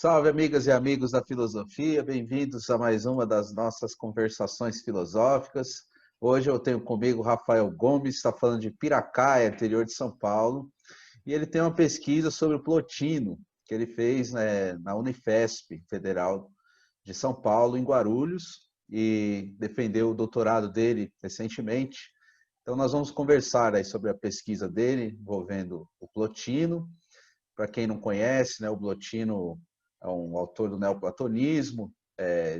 Salve, amigas e amigos da filosofia, bem-vindos a mais uma das nossas conversações filosóficas. Hoje eu tenho comigo o Rafael Gomes, está falando de Piracaia, interior de São Paulo, e ele tem uma pesquisa sobre o Plotino, que ele fez, na Unifesp Federal de São Paulo, em Guarulhos, e defendeu o doutorado dele recentemente. Então nós vamos conversar aí sobre a pesquisa dele envolvendo o Plotino. Para quem não conhece, o Plotino é um autor do neoplatonismo.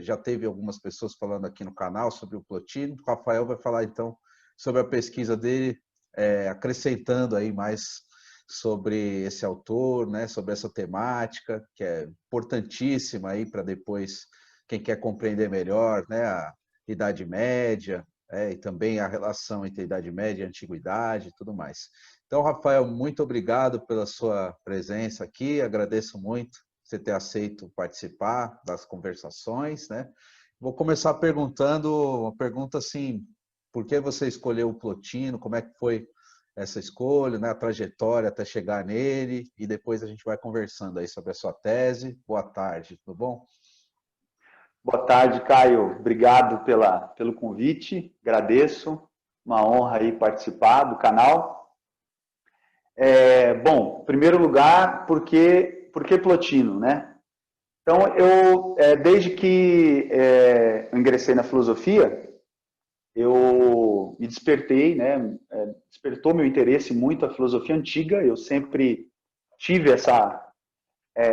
Já teve algumas pessoas falando aqui no canal sobre o Plotino. O Rafael vai falar então sobre a pesquisa dele, acrescentando aí mais sobre esse autor, sobre essa temática, que é importantíssima aí para depois quem quer compreender melhor, a Idade Média, e também a relação entre a Idade Média e a Antiguidade e tudo mais. Então, Rafael, muito obrigado pela sua presença aqui, agradeço muito você ter aceito participar das conversações, Vou começar perguntando uma pergunta assim, por que você escolheu o Plotino, como é que foi essa escolha, a trajetória até chegar nele, e depois a gente vai conversando aí sobre a sua tese. Boa tarde, tudo bom? Boa tarde, Caio. Obrigado pelo convite, agradeço. Uma honra aí participar do canal. Bom, em primeiro lugar, por que Plotino, Então, desde que eu ingressei na filosofia, eu me despertei, despertou meu interesse muito a filosofia antiga. Eu sempre tive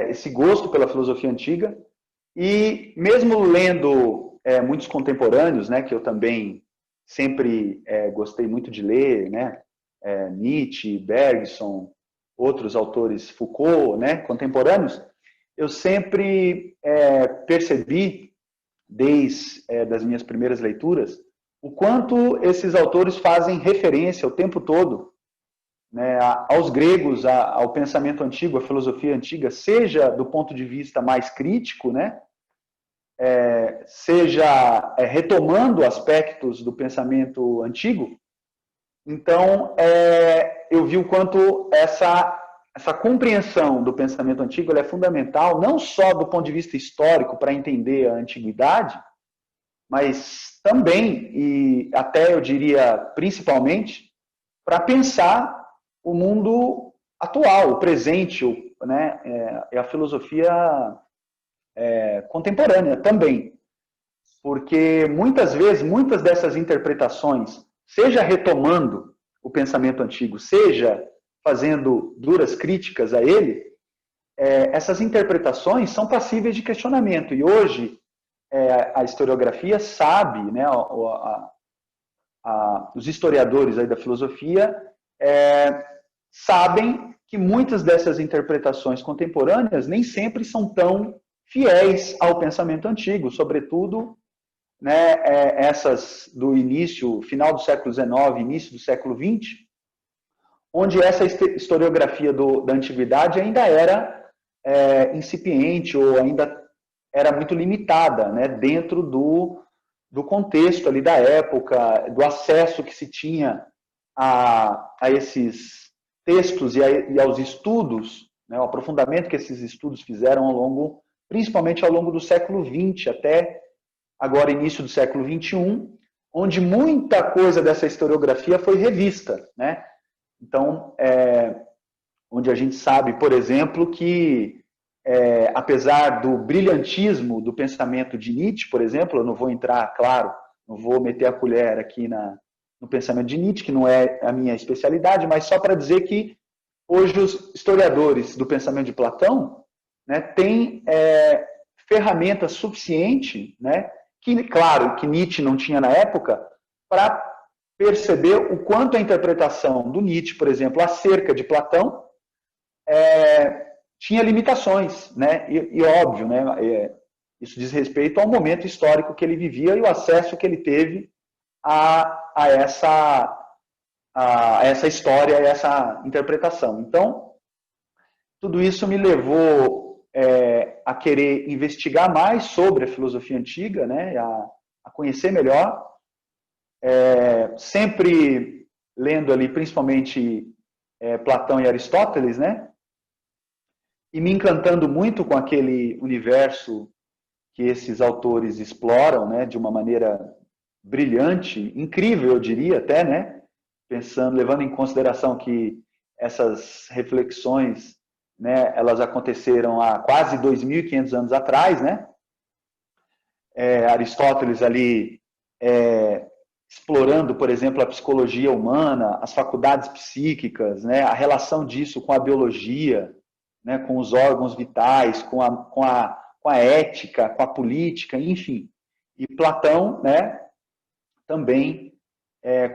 esse gosto pela filosofia antiga. E mesmo lendo muitos contemporâneos, que eu também sempre gostei muito de ler, Nietzsche, Bergson, outros autores, Foucault, contemporâneos, eu sempre percebi, desde das minhas primeiras leituras, o quanto esses autores fazem referência o tempo todo, aos gregos, ao pensamento antigo, à filosofia antiga, seja do ponto de vista mais crítico, seja retomando aspectos do pensamento antigo. Então, eu vi o quanto essa compreensão do pensamento antigo é fundamental, não só do ponto de vista histórico, para entender a antiguidade, mas também, e até eu diria principalmente, para pensar o mundo atual, o presente, a filosofia contemporânea também. Porque muitas vezes, muitas dessas interpretações, seja retomando o pensamento antigo, seja fazendo duras críticas a ele, essas interpretações são passíveis de questionamento. E hoje, a historiografia sabe, os historiadores aí da filosofia sabem que muitas dessas interpretações contemporâneas nem sempre são tão fiéis ao pensamento antigo, sobretudo essas do início, final do século XIX, início do século XX, onde essa historiografia da antiguidade ainda era incipiente ou ainda era muito limitada, dentro do contexto ali da época, do acesso que se tinha a esses textos e aos estudos, o aprofundamento que esses estudos fizeram principalmente ao longo do século XX, até agora início do século XXI, onde muita coisa dessa historiografia foi revista, Então, onde a gente sabe, por exemplo, que apesar do brilhantismo do pensamento de Nietzsche, por exemplo, eu não vou entrar, claro, não vou meter a colher aqui no pensamento de Nietzsche, que não é a minha especialidade, mas só para dizer que hoje os historiadores do pensamento de Platão têm ferramentas suficientes, que, claro, que Nietzsche não tinha na época, para perceber o quanto a interpretação do Nietzsche, por exemplo, acerca de Platão, tinha limitações, e óbvio, isso diz respeito ao momento histórico que ele vivia e o acesso que ele teve a essa história, a essa interpretação. Então, tudo isso me levou a querer investigar mais sobre a filosofia antiga, a conhecer melhor, sempre lendo ali principalmente Platão e Aristóteles, e me encantando muito com aquele universo que esses autores exploram, né, de uma maneira brilhante, incrível, eu diria até, né, pensando, levando em consideração que essas reflexões, né, elas aconteceram há quase 2.500 anos atrás, né? Aristóteles ali explorando, por exemplo, a psicologia humana, as faculdades psíquicas, né, a relação disso com a biologia, né, com os órgãos vitais, com a ética, com a política, enfim. E Platão, né, também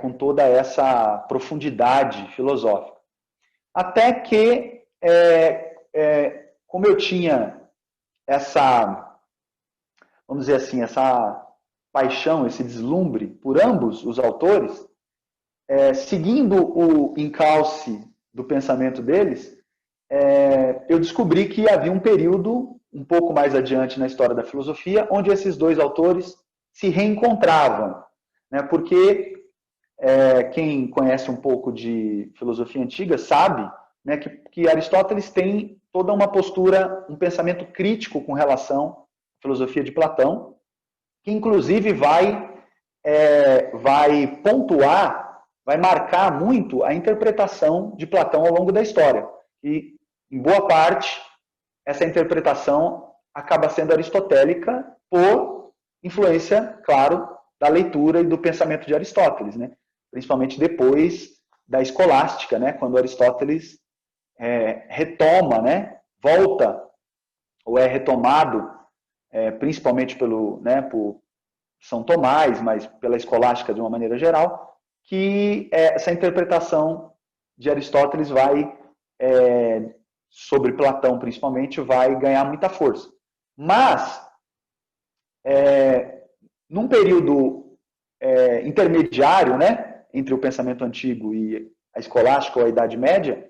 com toda essa profundidade filosófica. Até que, como eu tinha essa, vamos dizer assim, essa paixão, esse deslumbre por ambos os autores, seguindo o encalce do pensamento deles, eu descobri que havia um período, um pouco mais adiante na história da filosofia, onde esses dois autores se reencontravam, né? Porque quem conhece um pouco de filosofia antiga sabe, né, que Aristóteles tem toda uma postura, um pensamento crítico com relação à filosofia de Platão, que inclusive vai pontuar, vai marcar muito a interpretação de Platão ao longo da história. E, em boa parte, essa interpretação acaba sendo aristotélica por influência, claro, da leitura e do pensamento de Aristóteles, né? Principalmente depois da escolástica, né? Quando Aristóteles retoma, né? Volta, ou é retomado, principalmente por São Tomás, mas pela escolástica de uma maneira geral, que essa interpretação de Aristóteles vai, sobre Platão principalmente, vai ganhar muita força. Mas, num período intermediário, né, entre o pensamento antigo e a escolástica ou a Idade Média,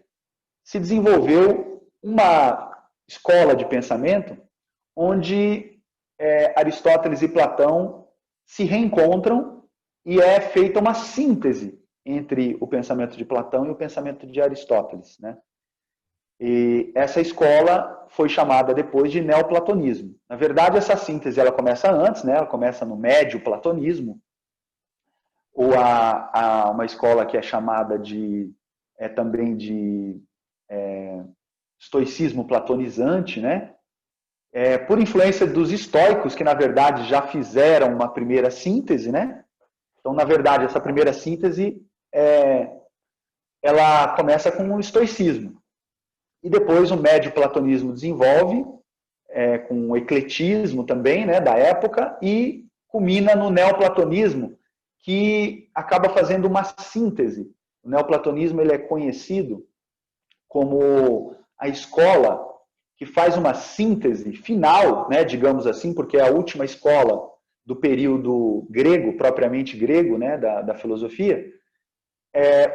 se desenvolveu uma escola de pensamento onde Aristóteles e Platão se reencontram e é feita uma síntese entre o pensamento de Platão e o pensamento de Aristóteles, né? E essa escola foi chamada depois de neoplatonismo. Na verdade, essa síntese ela começa antes, né? Ela começa no médio platonismo, ou uma escola que é chamada também de estoicismo platonizante, né? Por influência dos estoicos, que na verdade já fizeram uma primeira síntese, né? Então, na verdade, essa primeira síntese ela começa com o estoicismo. E depois o médio platonismo desenvolve, com o ecletismo também, né, da época, e culmina no neoplatonismo, que acaba fazendo uma síntese. O neoplatonismo ele é conhecido como a escola que faz uma síntese final, né, digamos assim, porque é a última escola do período grego, propriamente grego, né, da filosofia,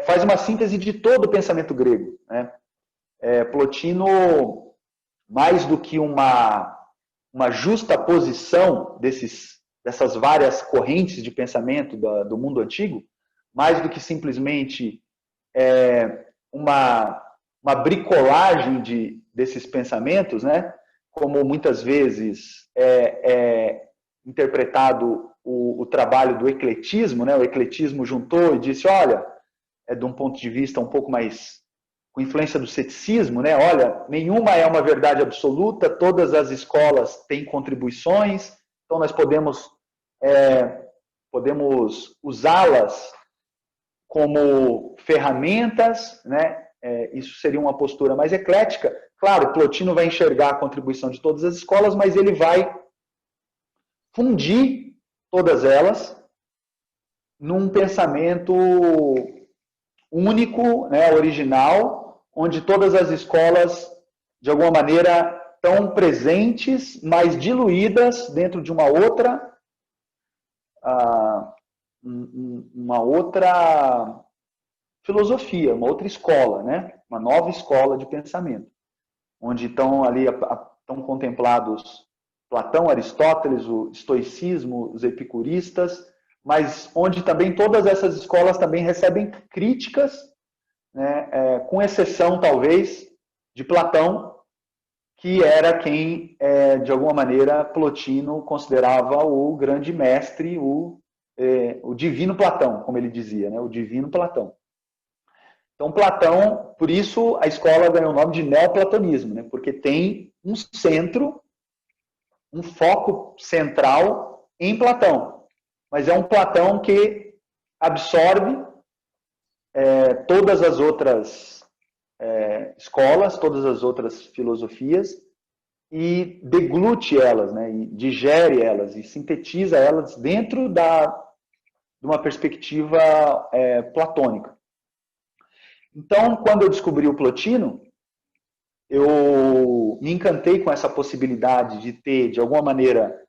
faz uma síntese de todo o pensamento grego, né? Plotino, mais do que uma justa posição dessas várias correntes de pensamento do mundo antigo, mais do que simplesmente uma bricolagem desses pensamentos, né? Como muitas vezes é interpretado o trabalho do ecletismo, né? O ecletismo juntou e disse, olha, de um ponto de vista um pouco mais com influência do ceticismo, né? Olha, nenhuma é uma verdade absoluta, todas as escolas têm contribuições, então nós podemos usá-las como ferramentas, né? Isso seria uma postura mais eclética. Claro, Plotino vai enxergar a contribuição de todas as escolas, mas ele vai fundir todas elas num pensamento único, né, original, onde todas as escolas, de alguma maneira, estão presentes, mas diluídas dentro de uma outra filosofia, uma outra escola, né? Uma nova escola de pensamento, onde estão contemplados Platão, Aristóteles, o estoicismo, os epicuristas, mas onde também todas essas escolas também recebem críticas, né? Com exceção, talvez, de Platão, que era quem, de alguma maneira, Plotino considerava o grande mestre, o divino Platão, como ele dizia, né? O divino Platão. Então, Platão, por isso a escola ganhou o nome de neoplatonismo, né? Porque tem um centro, um foco central em Platão. Mas é um Platão que absorve todas as outras escolas, todas as outras filosofias e deglute elas, né? E digere elas e sintetiza elas dentro de uma perspectiva platônica. Então, quando eu descobri o Plotino, eu me encantei com essa possibilidade de ter, de alguma maneira,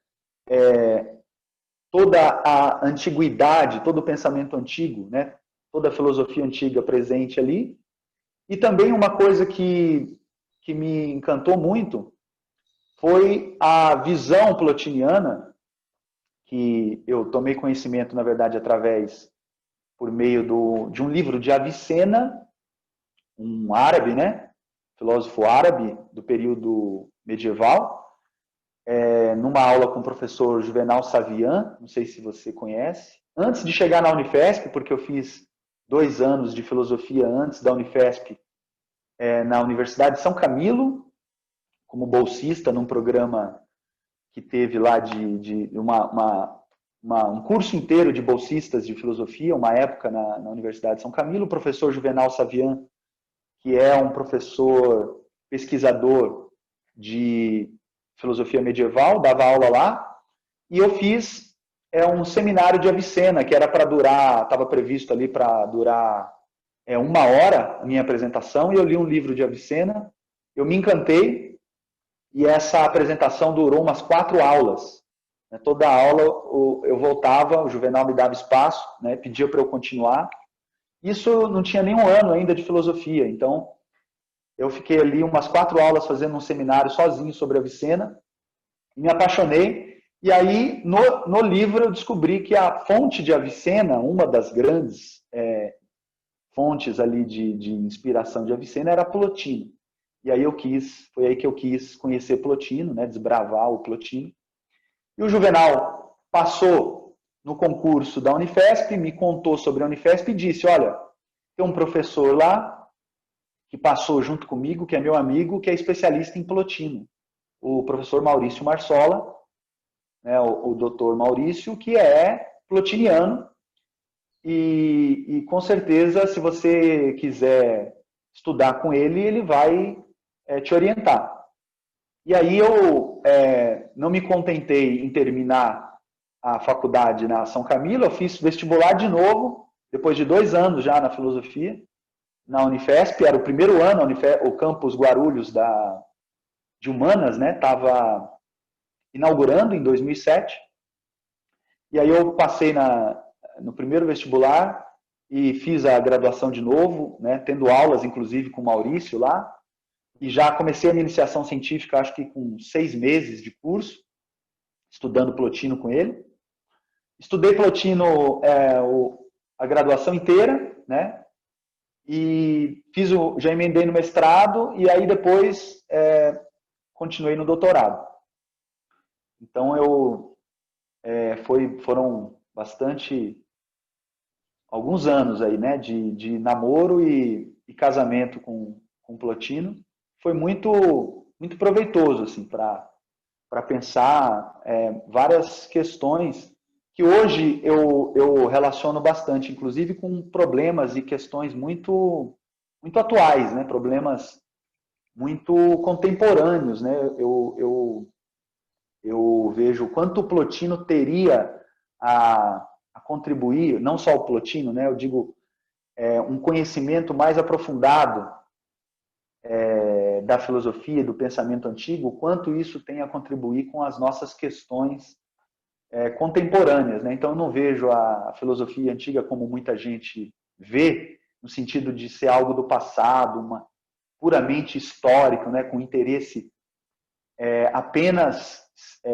toda a antiguidade, todo o pensamento antigo, né? Toda a filosofia antiga presente ali. E também uma coisa que me encantou muito foi a visão plotiniana, que eu tomei conhecimento, na verdade, por meio de um livro de Avicena, um árabe, né? Filósofo árabe do período medieval, numa aula com o professor Juvenal Savian, não sei se você conhece. Antes de chegar na Unifesp, porque eu fiz 2 anos de filosofia antes da Unifesp, na Universidade de São Camilo, como bolsista num programa que teve lá um curso inteiro de bolsistas de filosofia, uma época na Universidade de São Camilo. O professor Juvenal Savian, que é um professor pesquisador de filosofia medieval, dava aula lá, e eu fiz um seminário de Avicena, que era para durar, estava previsto ali para durar 1 hora a minha apresentação, e eu li um livro de Avicena, eu me encantei, e essa apresentação durou umas 4 aulas. Toda aula eu voltava, o Juvenal me dava espaço, né, pedia para eu continuar. Isso não tinha nem 1 ano ainda de filosofia, então eu fiquei ali umas 4 aulas fazendo um seminário sozinho sobre Avicena, me apaixonei, e aí no livro eu descobri que a fonte de Avicena, uma das grandes fontes ali de inspiração de Avicena, era Plotino. E aí foi aí que eu quis conhecer Plotino, né, desbravar o Plotino. E o Juvenal passou no concurso da Unifesp, me contou sobre a Unifesp e disse, olha, tem um professor lá que passou junto comigo, que é meu amigo, que é especialista em Plotino. O professor Maurício Marsola, né, o doutor Maurício, que é plotiniano, e com certeza, se você quiser estudar com ele, ele vai te orientar. E aí eu não me contentei em terminar a faculdade na São Camilo, eu fiz vestibular de novo, depois de 2 anos já na filosofia, na Unifesp, era o primeiro ano, o campus Guarulhos de Humanas, né, estava inaugurando em 2007, e aí eu passei no primeiro vestibular e fiz a graduação de novo, né, tendo aulas, inclusive, com o Maurício lá, e já comecei a minha iniciação científica, acho que com 6 meses de curso, estudando Plotino com ele. Estudei Plotino a graduação inteira, né? E já emendei no mestrado, e aí depois continuei no doutorado. Então, foram alguns anos aí, né, de namoro e casamento com Plotino. Foi muito, muito proveitoso, assim, para pensar várias questões que hoje eu relaciono bastante, inclusive com problemas e questões muito, muito atuais, né? Problemas muito contemporâneos, né? Eu vejo o quanto o Plotino teria a contribuir, não só o Plotino, né? Eu digo, um conhecimento mais aprofundado da filosofia, do pensamento antigo, o quanto isso tem a contribuir com as nossas questões contemporâneas, né? Então, eu não vejo a filosofia antiga como muita gente vê, no sentido de ser algo do passado, puramente histórico, né? Com interesse apenas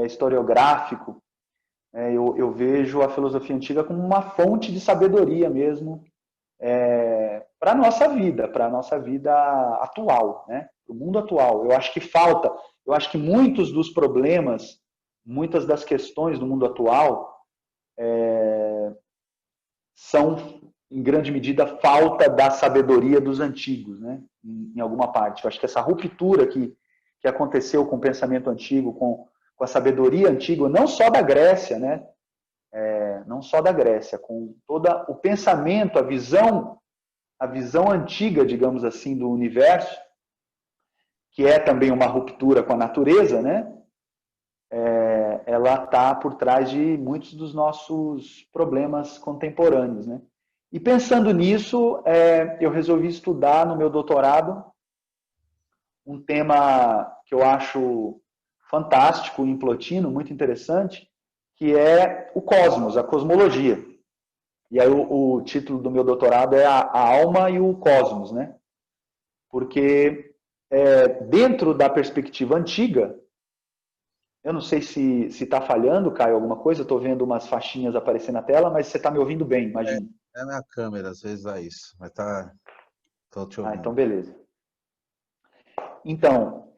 historiográfico. Eu vejo a filosofia antiga como uma fonte de sabedoria mesmo para a nossa vida atual, né? para o mundo atual. Eu acho que falta, eu acho que muitos dos problemas, muitas das questões do mundo atual são, em grande medida, falta da sabedoria dos antigos, né? Em alguma parte. Eu acho que essa ruptura que aconteceu com o pensamento antigo, com a sabedoria antiga, não só da Grécia, né? Não só da Grécia, com todo o pensamento, a visão antiga, digamos assim, do universo, que é também uma ruptura com a natureza, né? Ela está por trás de muitos dos nossos problemas contemporâneos, né? E pensando nisso, eu resolvi estudar no meu doutorado um tema que eu acho fantástico em Plotino, muito interessante, que é o cosmos, a cosmologia. E aí o título do meu doutorado é a alma e o cosmos, né? Porque dentro da perspectiva antiga, eu não sei se está falhando, Caio, alguma coisa, eu estou vendo umas faixinhas aparecer na tela, mas você está me ouvindo bem, imagino. É a minha câmera, às vezes dá isso, mas tô te Então ouvindo. beleza. Então,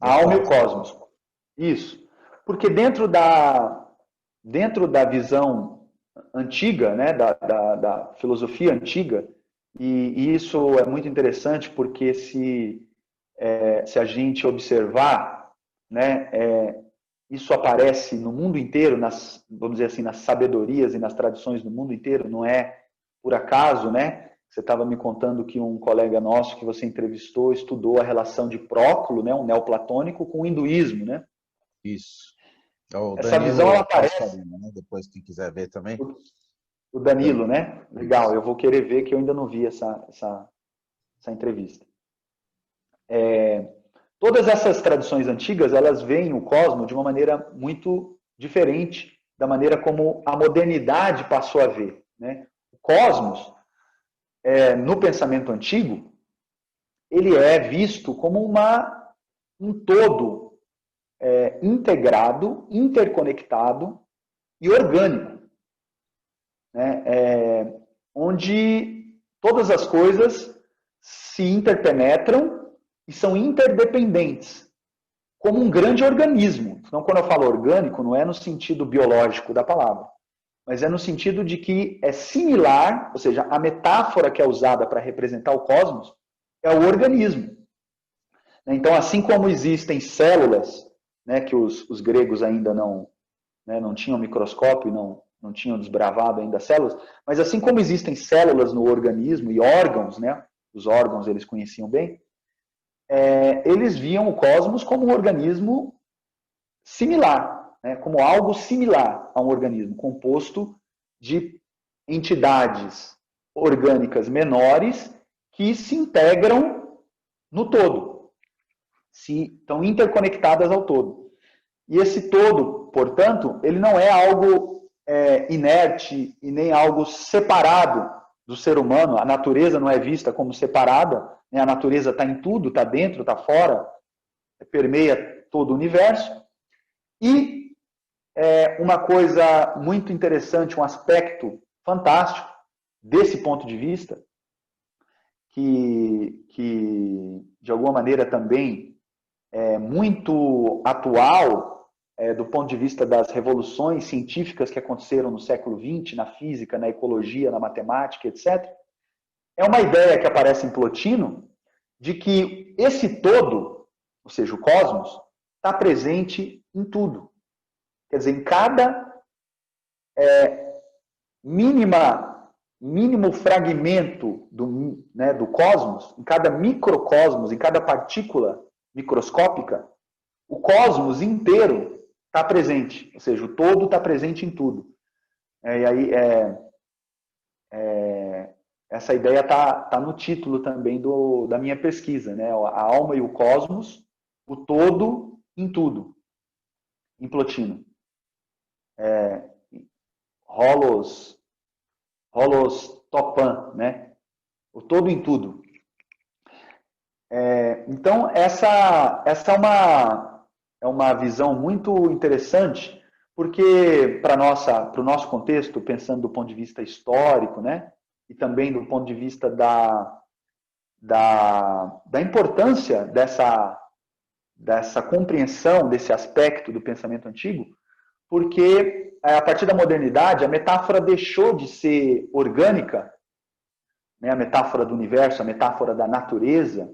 O a alma e o cosmos. cosmos. Isso. Porque dentro da visão antiga, né, da filosofia antiga, e isso é muito interessante porque se a gente observar, né, isso aparece no mundo inteiro, vamos dizer assim, nas sabedorias e nas tradições do mundo inteiro, não é por acaso, né? Você estava me contando que um colega nosso que você entrevistou estudou a relação de Próculo, né, um neoplatônico, com o hinduísmo, né? Isso. É o Essa visão ela Danilo aparece, Pasqualino, né? Depois, quem quiser ver também. o Danilo, Danilo. né? Legal, Isso. eu vou querer ver que eu ainda não vi essa entrevista. Todas essas tradições antigas, elas veem o cosmos de uma maneira muito diferente da maneira como a modernidade passou a ver, né? O cosmos, no pensamento antigo, ele é visto como um todo integrado, interconectado e orgânico, né? Onde todas as coisas se interpenetram e são interdependentes, como um grande organismo. Então, quando eu falo orgânico, não é no sentido biológico da palavra, mas é no sentido de que é similar, ou seja, a metáfora que é usada para representar o cosmos é o organismo. Então, assim como existem células, né, que os gregos ainda não tinham microscópio, não tinham desbravado ainda células, mas assim como existem células no organismo e órgãos, né, os órgãos eles conheciam bem, eles viam o cosmos como um organismo similar, né, como algo similar a um organismo composto de entidades orgânicas menores que se integram no todo, estão interconectadas ao todo. E esse todo, portanto, ele não é algo inerte e nem algo separado do ser humano. A natureza não é vista como separada, né? A natureza está em tudo, está dentro, está fora, permeia todo o universo. E uma coisa muito interessante, um aspecto fantástico desse ponto de vista, que de alguma maneira também é muito atual do ponto de vista das revoluções científicas que aconteceram no século XX, na física, na ecologia, na matemática, etc. É uma ideia que aparece em Plotino de que esse todo, ou seja, o cosmos, está presente em tudo. Quer dizer, em cada mínimo fragmento do cosmos, em cada microcosmos, em cada partícula microscópica, o cosmos inteiro está presente, ou seja, o todo está presente em tudo. E aí essa ideia está no título também da minha pesquisa, né? A alma e o cosmos, o todo em tudo, em Plotino. Holos topan, né? O todo em tudo. Então, essa é uma visão muito interessante, porque para o nosso contexto, pensando do ponto de vista histórico, né? E também do ponto de vista da importância dessa compreensão, desse aspecto do pensamento antigo, porque a partir da modernidade a metáfora deixou de ser orgânica, né, a metáfora do universo, a metáfora da natureza,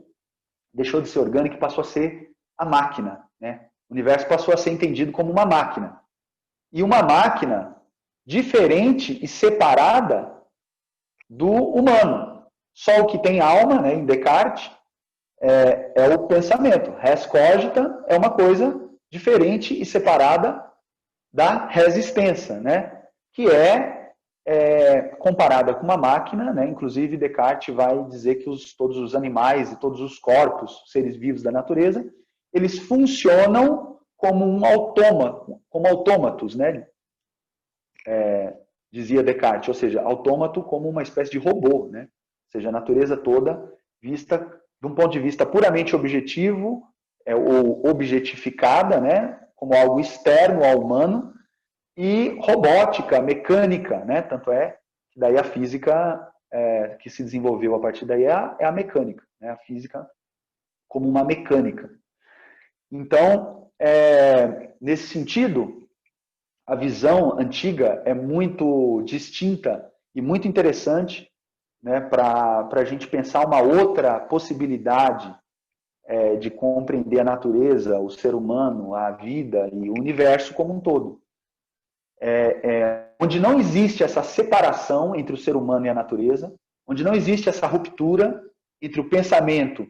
deixou de ser orgânica e passou a ser a máquina, né? O universo passou a ser entendido como uma máquina. E uma máquina diferente e separada do humano. Só o que tem alma, né, em Descartes, é o pensamento. Res cogita é uma coisa diferente e separada da resistência, né, que é comparada com uma máquina, né? Inclusive Descartes vai dizer que todos os animais e todos os corpos, seres vivos da natureza, eles funcionam como um autômato, como autômatos, né? Dizia Descartes, ou seja, autômato como uma espécie de robô, né? Ou seja, a natureza toda vista de um ponto de vista puramente objetivo, ou objetificada, né? Como algo externo ao humano, e robótica, mecânica, né? Tanto é que daí a física que se desenvolveu a partir daí é a mecânica, né? A física como uma mecânica. Então, nesse sentido, a visão antiga é muito distinta e muito interessante, né, para a gente pensar uma outra possibilidade de compreender a natureza, o ser humano, a vida e o universo como um todo. Onde não existe essa separação entre o ser humano e a natureza, onde não existe essa ruptura entre o pensamento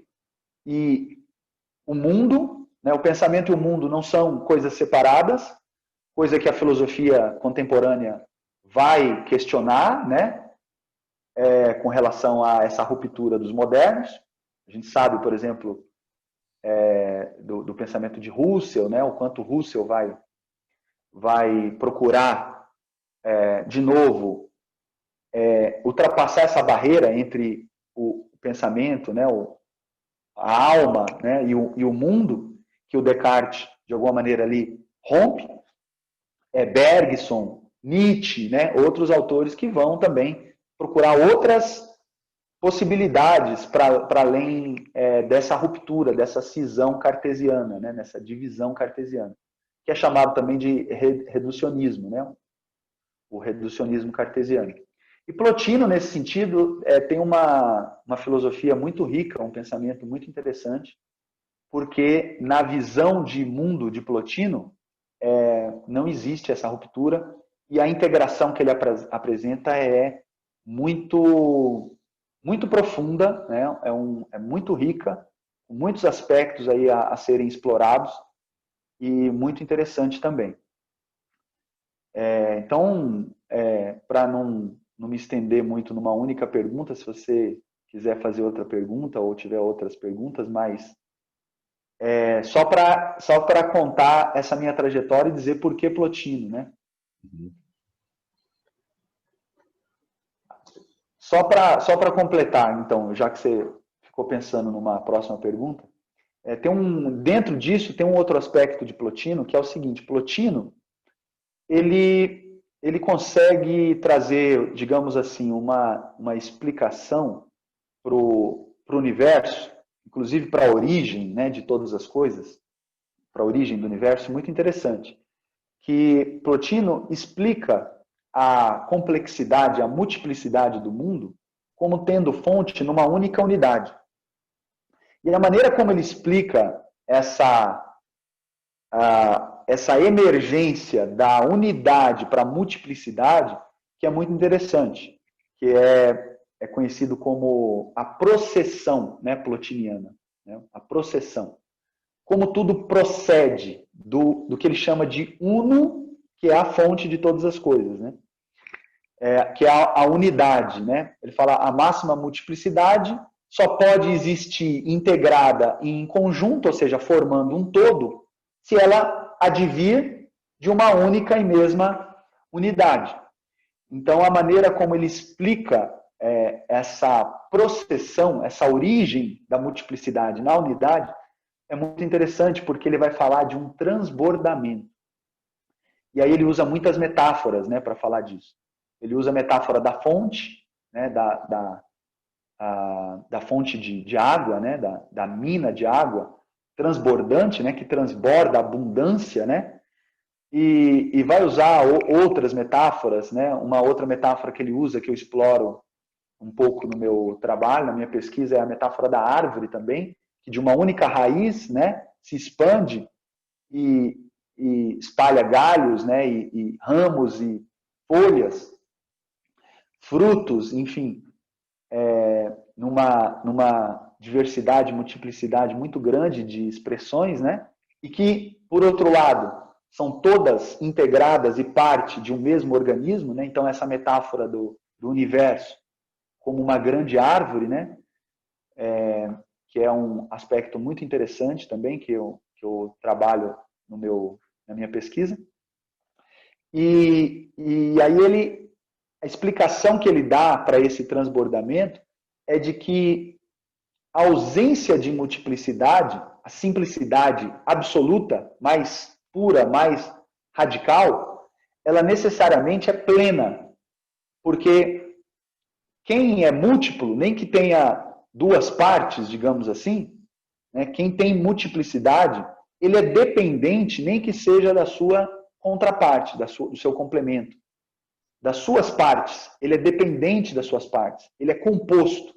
e o mundo, né? O pensamento e o mundo não são coisas separadas, coisa que a filosofia contemporânea vai questionar, né? Com relação a essa ruptura dos modernos. A gente sabe, por exemplo, do pensamento de Husserl, né? O quanto Husserl vai procurar, de novo, ultrapassar essa barreira entre o pensamento, né? A alma, né? e o mundo, que o Descartes, de alguma maneira, ali rompe. Bergson, Nietzsche, né? Outros autores que vão também procurar outras possibilidades para além dessa ruptura, dessa cisão cartesiana, né? Nessa divisão cartesiana, que é chamado também de reducionismo, né? O reducionismo cartesiano. E Plotino, nesse sentido, tem uma filosofia muito rica, um pensamento muito interessante, porque na visão de mundo de Plotino, não existe essa ruptura e a integração que ele apresenta é muito, muito profunda, né? É muito rica, com muitos aspectos aí a serem explorados e muito interessante também. Então, para não me estender muito numa única pergunta, se você quiser fazer outra pergunta ou tiver outras perguntas, mas só para contar essa minha trajetória e dizer por que Plotino, né? Só para completar, então, já que você ficou pensando numa próxima pergunta, dentro disso tem um outro aspecto de Plotino, que é o seguinte: Plotino ele consegue trazer, digamos assim, uma explicação para o universo, inclusive para a origem, né, de todas as coisas, para a origem do universo, muito interessante. Que Plotino explica a complexidade, a multiplicidade do mundo como tendo fonte numa única unidade. E a maneira como ele explica essa emergência da unidade para a multiplicidade, que é muito interessante, que é conhecido como a processão, né, plotiniana, né, a processão. Como tudo procede do que ele chama de uno, que é a fonte de todas as coisas, né? Que é a unidade, né? Ele fala a máxima multiplicidade só pode existir integrada em conjunto, ou seja, formando um todo, se ela advir de uma única e mesma unidade. Então, a maneira como ele explica essa processão, essa origem da multiplicidade na unidade, é muito interessante, porque ele vai falar de um transbordamento. E aí ele usa muitas metáforas, né, para falar disso. Ele usa a metáfora da fonte, né, da fonte de água, né, da mina de água transbordante, né, que transborda a abundância, né, e vai usar outras metáforas, né, uma outra metáfora que ele usa, que eu exploro um pouco no meu trabalho, na minha pesquisa, é a metáfora da árvore também, que de uma única raiz, né, se expande e espalha galhos, né, e ramos e folhas, frutos, enfim, numa diversidade, multiplicidade muito grande de expressões, né? E que, por outro lado, são todas integradas e parte de um mesmo organismo, né? Então, essa metáfora do universo como uma grande árvore, né? Que é um aspecto muito interessante também, que eu trabalho na minha pesquisa. E aí a explicação que ele dá para esse transbordamento é de que a ausência de multiplicidade, a simplicidade absoluta, mais pura, mais radical, ela necessariamente é plena. Porque quem é múltiplo, nem que tenha duas partes, digamos assim, né, quem tem multiplicidade, ele é dependente, nem que seja da sua contraparte, do seu complemento, das suas partes. Ele é dependente das suas partes. Ele é composto.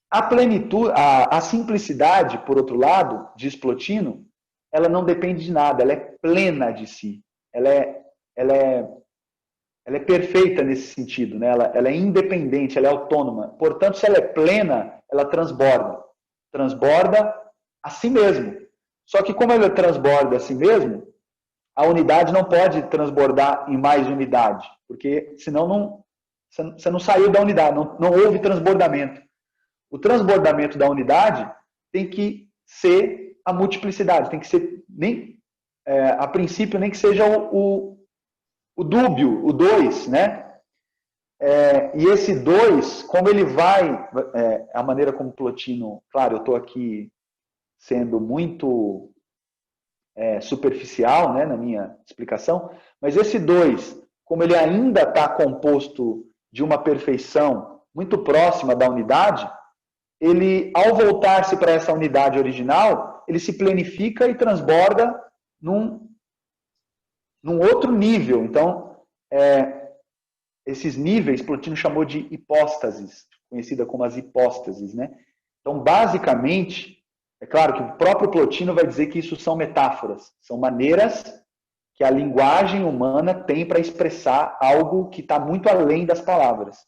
A plenitude, a simplicidade, por outro lado, diz Plotino, ela não depende de nada, ela é plena de si. Ela é perfeita nesse sentido, né? Ela é independente, ela é autônoma. Portanto, se ela é plena, ela transborda. Transborda a si mesmo. Só que como ela transborda a si mesmo, a unidade não pode transbordar em mais unidade, porque senão você não saiu da unidade, não houve transbordamento. O transbordamento da unidade tem que ser a multiplicidade, tem que ser, a princípio, nem que seja o dúbio, o 2, né? E esse 2, como ele vai, a maneira como Plotino, claro, eu estou aqui sendo muito superficial, né, na minha explicação, mas esse 2, como ele ainda está composto de uma perfeição muito próxima da unidade, ele, ao voltar-se para essa unidade original, ele se planifica e transborda num outro nível. Então, esses níveis, Plotino chamou de hipóstases, conhecida como as hipóstases, né? Então, basicamente, é claro que o próprio Plotino vai dizer que isso são metáforas, são maneiras que a linguagem humana tem para expressar algo que está muito além das palavras.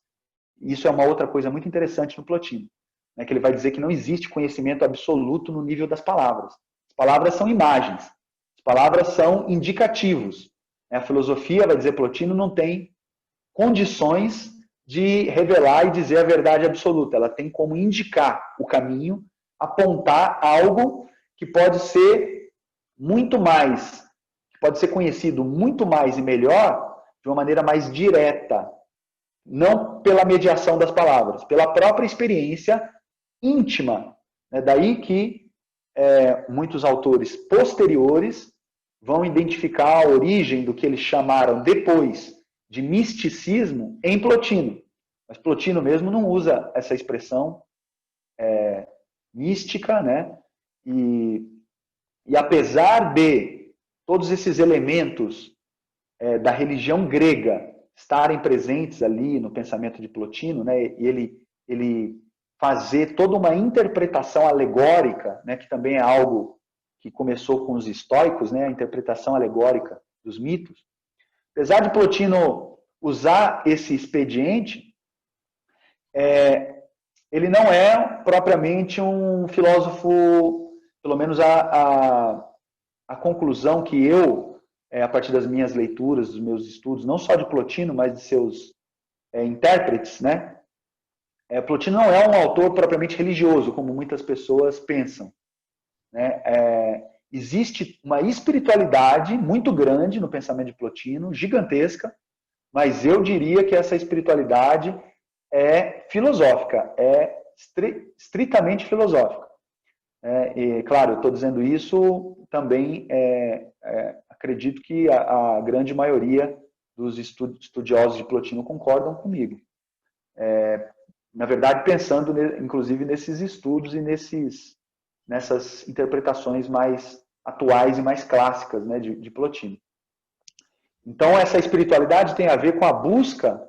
Isso é uma outra coisa muito interessante no Plotino, né, que ele vai dizer que não existe conhecimento absoluto no nível das palavras. As palavras são imagens, as palavras são indicativos. A filosofia, vai dizer Plotino, não tem condições de revelar e dizer a verdade absoluta. Ela tem como indicar o caminho, apontar algo que pode ser muito mais, que pode ser conhecido muito mais e melhor de uma maneira mais direta, não pela mediação das palavras, pela própria experiência íntima. É daí que muitos autores posteriores vão identificar a origem do que eles chamaram depois de misticismo em Plotino. Mas Plotino mesmo não usa essa expressão mística, né? E apesar de todos esses elementos da religião grega estarem presentes ali no pensamento de Plotino, né? E ele fazer toda uma interpretação alegórica, né? Que também é algo que começou com os estoicos, né? A interpretação alegórica dos mitos. Apesar de Plotino usar esse expediente, ele não é propriamente um filósofo, pelo menos a conclusão que eu, a partir das minhas leituras, dos meus estudos, não só de Plotino, mas de seus intérpretes, né? Plotino não é um autor propriamente religioso, como muitas pessoas pensam, né? Existe uma espiritualidade muito grande no pensamento de Plotino, gigantesca, mas eu diria que essa espiritualidade é filosófica, é estritamente filosófica. E, claro, eu estou dizendo isso também, acredito que a grande maioria dos estudiosos de Plotino concordam comigo. na verdade, pensando, inclusive, nesses estudos e nessas interpretações mais atuais e mais clássicas, né, de Plotino. Então, essa espiritualidade tem a ver com a busca,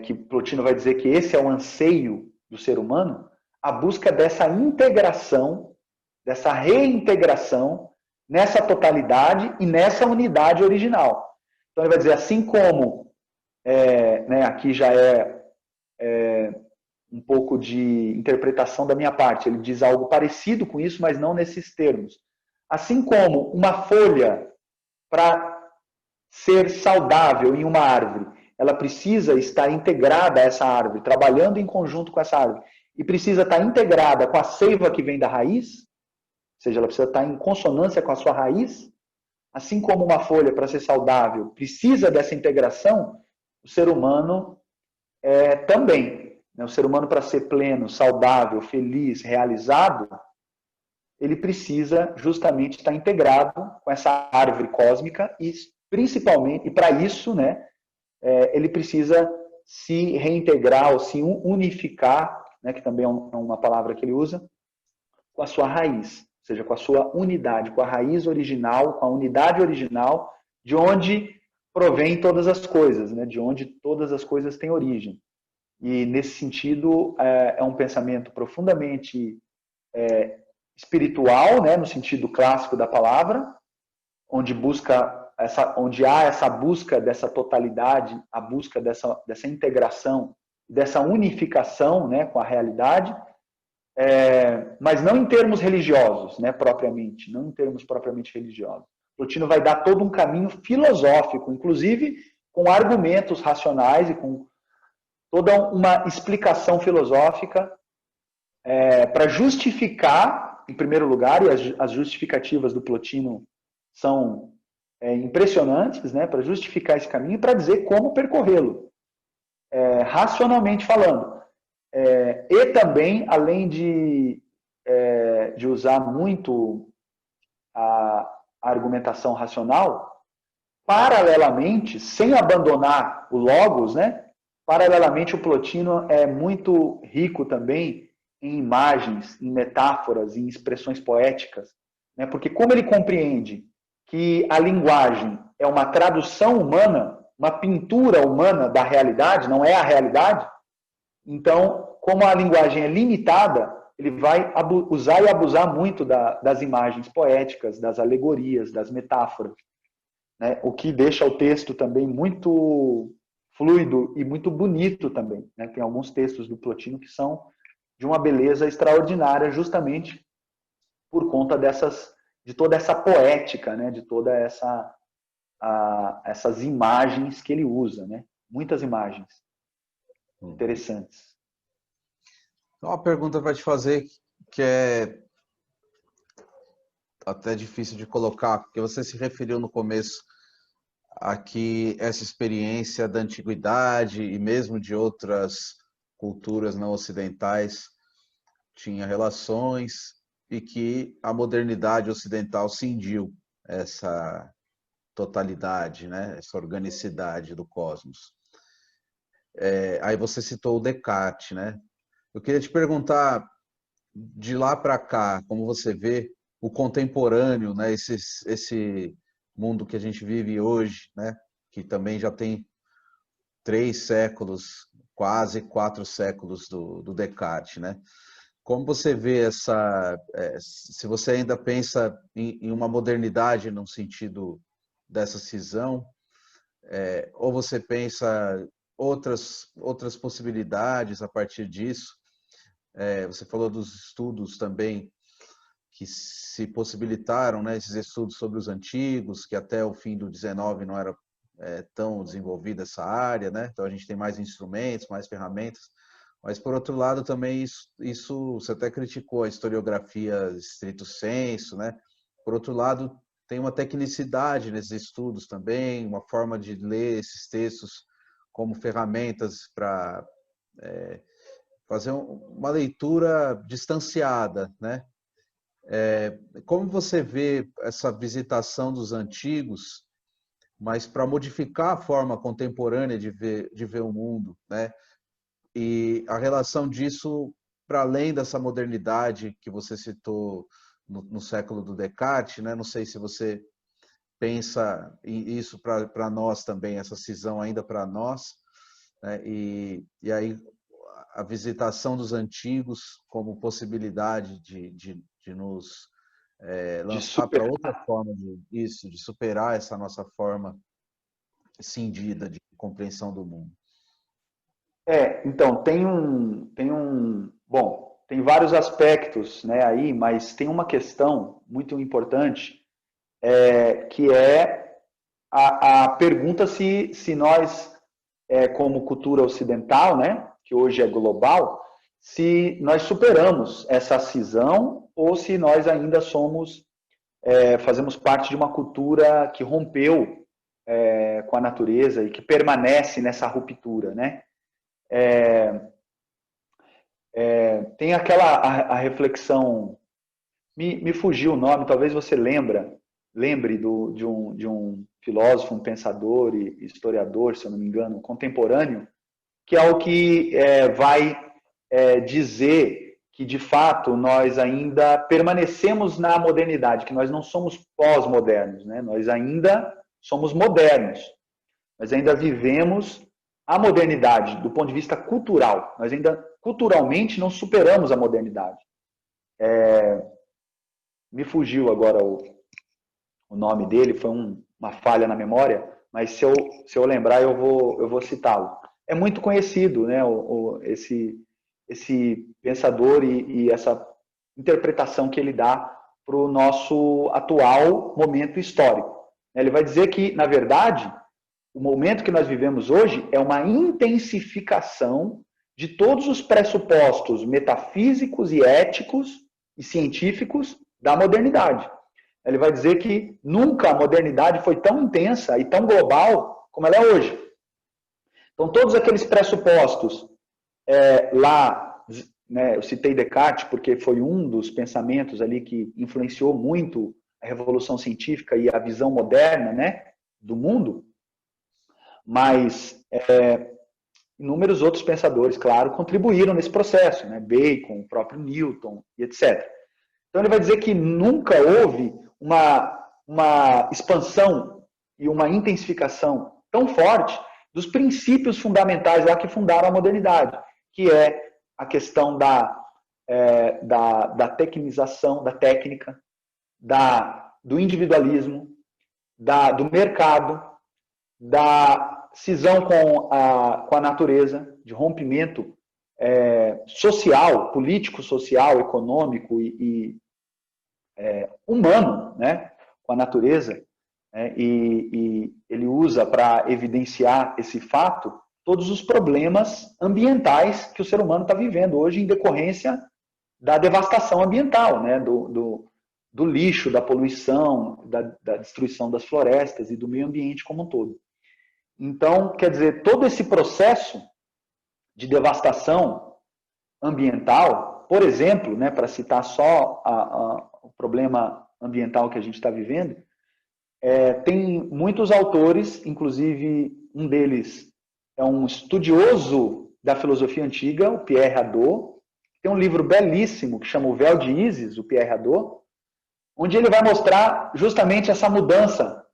que Plotino vai dizer que esse é o anseio do ser humano, a busca dessa integração, dessa reintegração nessa totalidade e nessa unidade original. Então, ele vai dizer, assim como, né, aqui já um pouco de interpretação da minha parte, ele diz algo parecido com isso, mas não nesses termos. Assim como uma folha, para ser saudável em uma árvore, ela precisa estar integrada a essa árvore, trabalhando em conjunto com essa árvore, e precisa estar integrada com a seiva que vem da raiz, ou seja, ela precisa estar em consonância com a sua raiz, assim como uma folha, para ser saudável, precisa dessa integração, o ser humano também. O ser humano, para ser pleno, saudável, feliz, realizado, ele precisa justamente estar integrado com essa árvore cósmica e, principalmente, e para isso, né, ele precisa se reintegrar ou se unificar, né, que também é uma palavra que ele usa, com a sua raiz, ou seja, com a sua unidade, com a raiz original, com a unidade original, de onde provém todas as coisas, né, de onde todas as coisas têm origem. E, nesse sentido, é um pensamento profundamente espiritual, né, no sentido clássico da palavra, onde há essa busca dessa totalidade, a busca dessa integração, dessa unificação, né, com a realidade, mas não em termos religiosos, né, propriamente, não em termos propriamente religiosos. Plotino vai dar todo um caminho filosófico, inclusive com argumentos racionais e com toda uma explicação filosófica para justificar, em primeiro lugar, e as justificativas do Plotino são impressionantes, né, para justificar esse caminho e para dizer como percorrê-lo, racionalmente falando. E também, além de usar muito a argumentação racional, paralelamente, sem abandonar o logos, né, paralelamente, o Plotino é muito rico também em imagens, em metáforas, em expressões poéticas, né? Porque como ele compreende que a linguagem é uma tradução humana, uma pintura humana da realidade, não é a realidade, então, como a linguagem é limitada, ele vai usar e abusar muito das imagens poéticas, das alegorias, das metáforas, né? O que deixa o texto também muito fluido e muito bonito também, né? Tem alguns textos do Plotino que são de uma beleza extraordinária, justamente por conta de toda essa poética, né? De toda essas imagens que ele usa, né? Muitas imagens interessantes. Uma pergunta para te fazer que é até difícil de colocar, porque você se referiu no começo a que essa experiência da antiguidade e mesmo de outras culturas não ocidentais tinha relações e que a modernidade ocidental cindiu essa totalidade, né? Essa organicidade do cosmos. Aí você citou o Descartes, né? Eu queria te perguntar, de lá para cá, como você vê o contemporâneo, né? Esse mundo que a gente vive hoje, né? Que também já tem 3 séculos, quase 4 séculos do Descartes, né? Como você vê se você ainda pensa em uma modernidade no sentido dessa cisão, ou você pensa outras possibilidades a partir disso? Você falou dos estudos também que se possibilitaram, né, esses estudos sobre os antigos, que até o fim do 19 não era tão desenvolvida essa área, né? Então a gente tem mais instrumentos, mais ferramentas. Mas, por outro lado, também isso você até criticou a historiografia stricto sensu, né? Por outro lado, tem uma tecnicidade nesses estudos também, uma forma de ler esses textos como ferramentas para fazer uma leitura distanciada, né? Como você vê essa visitação dos antigos, mas para modificar a forma contemporânea de ver o mundo, né? E a relação disso, para além dessa modernidade que você citou no século do Descartes, né? Não sei se você pensa isso para nós também, essa cisão ainda para nós, né? E aí a visitação dos antigos como possibilidade de nos De lançar para outra superar. forma de superar essa nossa forma cindida de compreensão do mundo. Então, bom, tem vários aspectos, né, aí, mas tem uma questão muito importante, que é a pergunta se nós, como cultura ocidental, né, que hoje é global, se nós superamos essa cisão ou se nós ainda fazemos parte de uma cultura que rompeu com a natureza e que permanece nessa ruptura, né? Tem a reflexão, me fugiu o nome, talvez você lembre de um filósofo, um pensador e historiador, se eu não me engano, contemporâneo, que é o que vai dizer que, de fato, nós ainda permanecemos na modernidade, que nós não somos pós-modernos, né? Nós ainda somos modernos, nós ainda vivemos a modernidade do ponto de vista cultural, nós ainda culturalmente não superamos a modernidade. Me fugiu agora o nome dele, foi uma falha na memória, mas se eu lembrar eu vou citá-lo. É muito conhecido, né, esse pensador e essa interpretação que ele dá para o nosso atual momento histórico. Ele vai dizer que, na verdade, o momento que nós vivemos hoje é uma intensificação de todos os pressupostos metafísicos e éticos e científicos da modernidade. Ele vai dizer que nunca a modernidade foi tão intensa e tão global como ela é hoje. Então, todos aqueles pressupostos lá, né, eu citei Descartes porque foi um dos pensamentos ali que influenciou muito a revolução científica e a visão moderna, né, do mundo, mas inúmeros outros pensadores, claro, contribuíram nesse processo, né, Bacon, o próprio Newton e etc. Então ele vai dizer que nunca houve uma expansão e uma intensificação tão forte dos princípios fundamentais lá que fundaram a modernidade, que é a questão da tecnização, da técnica, do individualismo, do mercado, da cisão com a natureza, de rompimento social, político, social, econômico e humano, né, com a natureza, e ele usa para evidenciar esse fato todos os problemas ambientais que o ser humano está vivendo hoje em decorrência da devastação ambiental, né, do lixo, da poluição, da destruição das florestas e do meio ambiente como um todo. Então, quer dizer, todo esse processo de devastação ambiental, por exemplo, né, para citar só o problema ambiental que a gente está vivendo, tem muitos autores, inclusive um deles é um estudioso da filosofia antiga, o Pierre Hadot, tem um livro belíssimo que chama O Véu de Ísis, o Pierre Hadot, onde ele vai mostrar justamente essa mudança,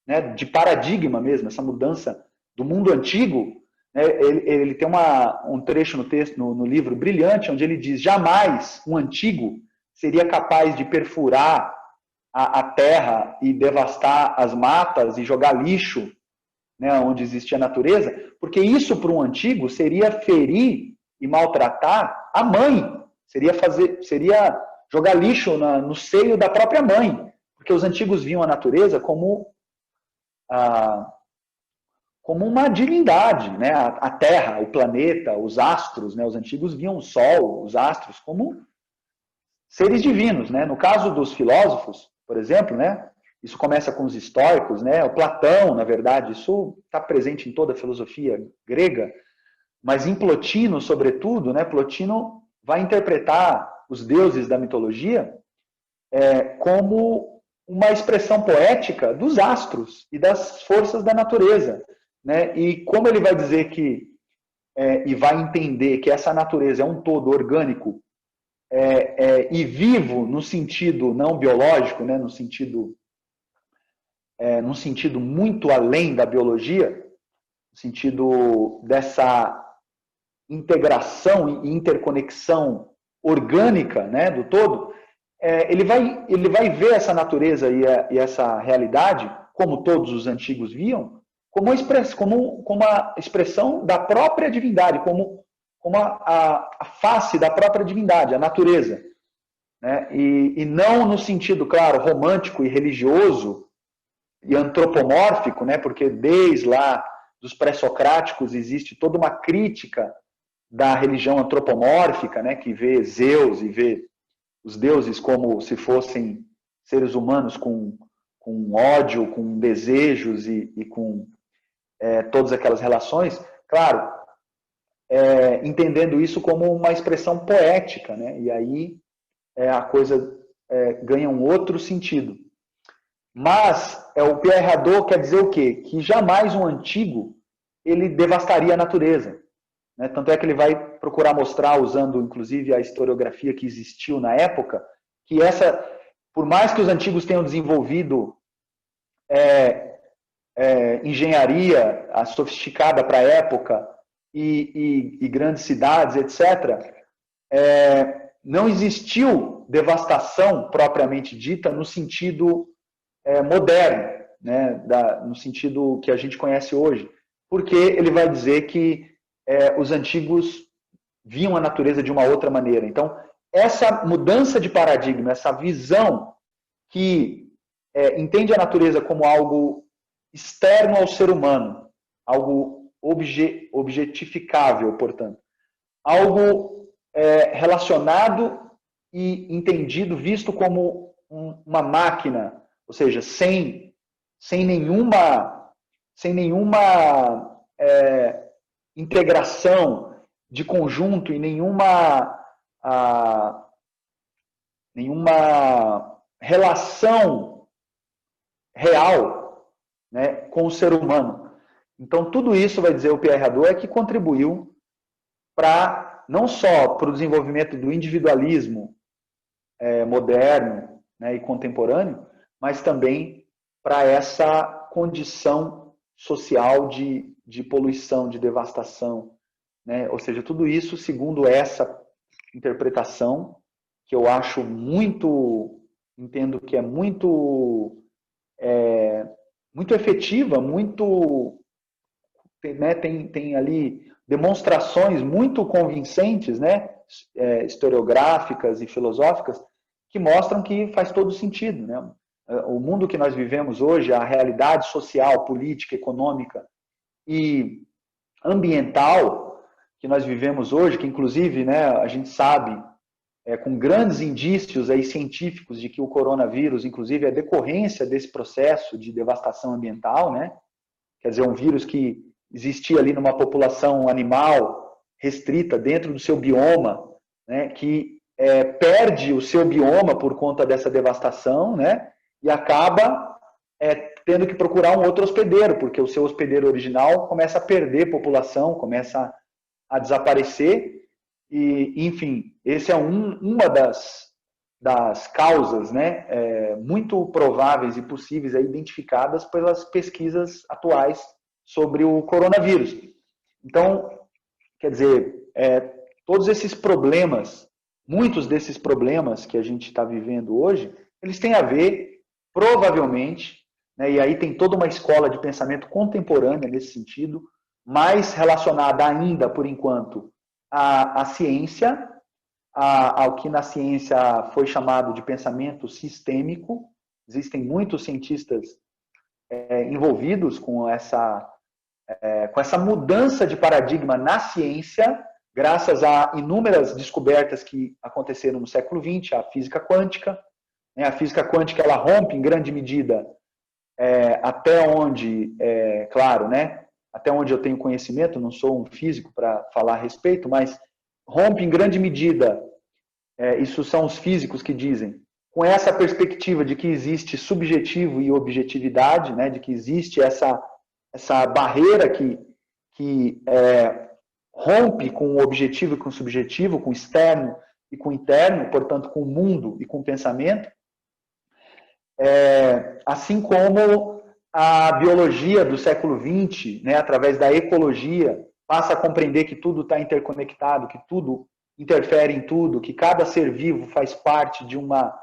né, de paradigma mesmo, essa mudança do mundo antigo. Né, ele tem um trecho no texto, no livro brilhante, onde ele diz: jamais um antigo seria capaz de perfurar a terra e devastar as matas e jogar lixo, né, onde existia a natureza, porque isso para um antigo seria ferir e maltratar a mãe, seria jogar lixo no seio da própria mãe, porque os antigos viam a natureza como uma divindade, né? A Terra, o planeta, os astros, né? Os antigos viam o Sol, os astros como seres divinos, né? No caso dos filósofos, por exemplo, né? Isso começa com os estoicos, né? O Platão, na verdade, isso está presente em toda a filosofia grega, mas em Plotino, sobretudo, né? Plotino vai interpretar os deuses da mitologia como uma expressão poética dos astros e das forças da natureza, né? E como ele vai dizer que e vai entender que essa natureza é um todo orgânico e vivo no sentido não biológico, né, no sentido muito além da biologia, no sentido dessa integração e interconexão orgânica, né, do todo, ele vai ver essa natureza e essa realidade, como todos os antigos viam, como uma expressão da própria divindade, como a face da própria divindade, a natureza. Né? E não no sentido, claro, romântico e religioso e antropomórfico, né? Porque desde lá dos pré-socráticos existe toda uma crítica da religião antropomórfica, né? Que vê Zeus e vê os deuses como se fossem seres humanos com ódio, com desejos e com todas aquelas relações, claro, entendendo isso como uma expressão poética, né? E aí a coisa ganha um outro sentido. Mas o Pierre Hadot quer dizer o quê? Que jamais um antigo ele devastaria a natureza. Né? Tanto é que ele vai procurar mostrar, usando inclusive a historiografia que existiu na época, que por mais que os antigos tenham desenvolvido engenharia sofisticada para a época e grandes cidades, etc., não existiu devastação propriamente dita no sentido moderno, né, no sentido que a gente conhece hoje, porque ele vai dizer que os antigos viam a natureza de uma outra maneira. Então, essa mudança de paradigma, essa visão que entende a natureza como algo externo ao ser humano, algo objetificável, portanto, algo relacionado e entendido, visto como uma máquina, ou seja, sem nenhuma integração de conjunto e nenhuma relação real, né, com o ser humano. Então, tudo isso, vai dizer o Pierre Hadot, que contribuiu não só para o desenvolvimento do individualismo moderno, né, e contemporâneo, mas também para essa condição social de poluição, de devastação. Né? Ou seja, tudo isso, segundo essa interpretação, que eu acho entendo que é muito efetiva, né, tem ali demonstrações muito convincentes, né, historiográficas e filosóficas, que mostram que faz todo sentido. Né? O mundo que nós vivemos hoje, a realidade social, política, econômica e ambiental que nós vivemos hoje, que inclusive, né, a gente sabe, com grandes indícios aí científicos de que o coronavírus, inclusive, é decorrência desse processo de devastação ambiental, né? Quer dizer, um vírus que existia ali numa população animal restrita dentro do seu bioma, né, que perde o seu bioma por conta dessa devastação, né, e acaba tendo que procurar um outro hospedeiro, porque o seu hospedeiro original começa a perder população, começa a desaparecer, e, enfim, esse é uma das causas, né, muito prováveis e possíveis identificadas pelas pesquisas atuais sobre o coronavírus. Então, quer dizer, todos esses problemas, muitos desses problemas que a gente está vivendo hoje, eles têm a ver, provavelmente, né, e aí tem toda uma escola de pensamento contemporânea nesse sentido, mais relacionada ainda, por enquanto, à ciência, ao que na ciência foi chamado de pensamento sistêmico. Existem muitos cientistas envolvidos com essa mudança de paradigma na ciência, graças a inúmeras descobertas que aconteceram no século XX, a física quântica. A física quântica ela rompe em grande medida, até onde, claro, né, até onde eu tenho conhecimento, não sou um físico para falar a respeito, mas rompe em grande medida, isso são os físicos que dizem, com essa perspectiva de que existe subjetivo e objetividade, né, de que existe essa barreira que rompe com o objetivo e com o subjetivo, com o externo e com o interno, portanto, com o mundo e com o pensamento, assim como a biologia do século XX, né, através da ecologia, passa a compreender que tudo está interconectado, que tudo interfere em tudo, que cada ser vivo faz parte de uma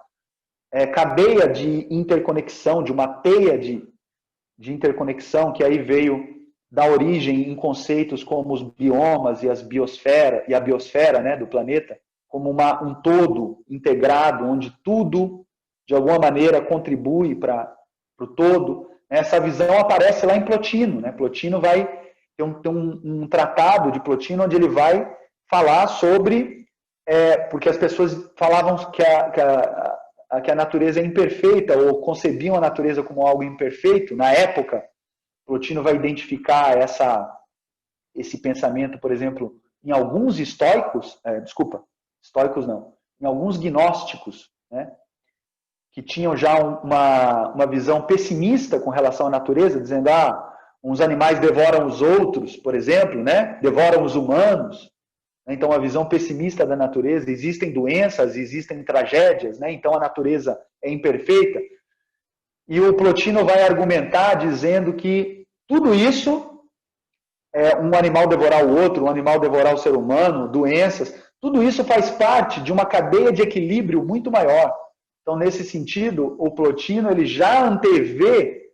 cadeia de interconexão, de uma teia de interconexão, que aí veio dar origem em conceitos como os biomas e a biosfera, né, do planeta, como um todo integrado, onde tudo, de alguma maneira, contribui para o todo. Essa visão aparece lá em Plotino. Né? Plotino vai ter um tratado de Plotino onde ele vai falar sobre... porque as pessoas falavam que a natureza é imperfeita, ou concebiam a natureza como algo imperfeito. Na época, Plotino vai identificar esse pensamento, por exemplo, em alguns estoicos, estoicos não, em alguns gnósticos, né, que tinham já uma visão pessimista com relação à natureza, dizendo, uns animais devoram os outros, por exemplo, né, devoram os humanos. Então, a visão pessimista da natureza, existem doenças, existem tragédias, né, então a natureza é imperfeita. E o Plotino vai argumentar dizendo que tudo isso, um animal devorar o outro, um animal devorar o ser humano, doenças, tudo isso faz parte de uma cadeia de equilíbrio muito maior. Então, nesse sentido, o Plotino ele já antevê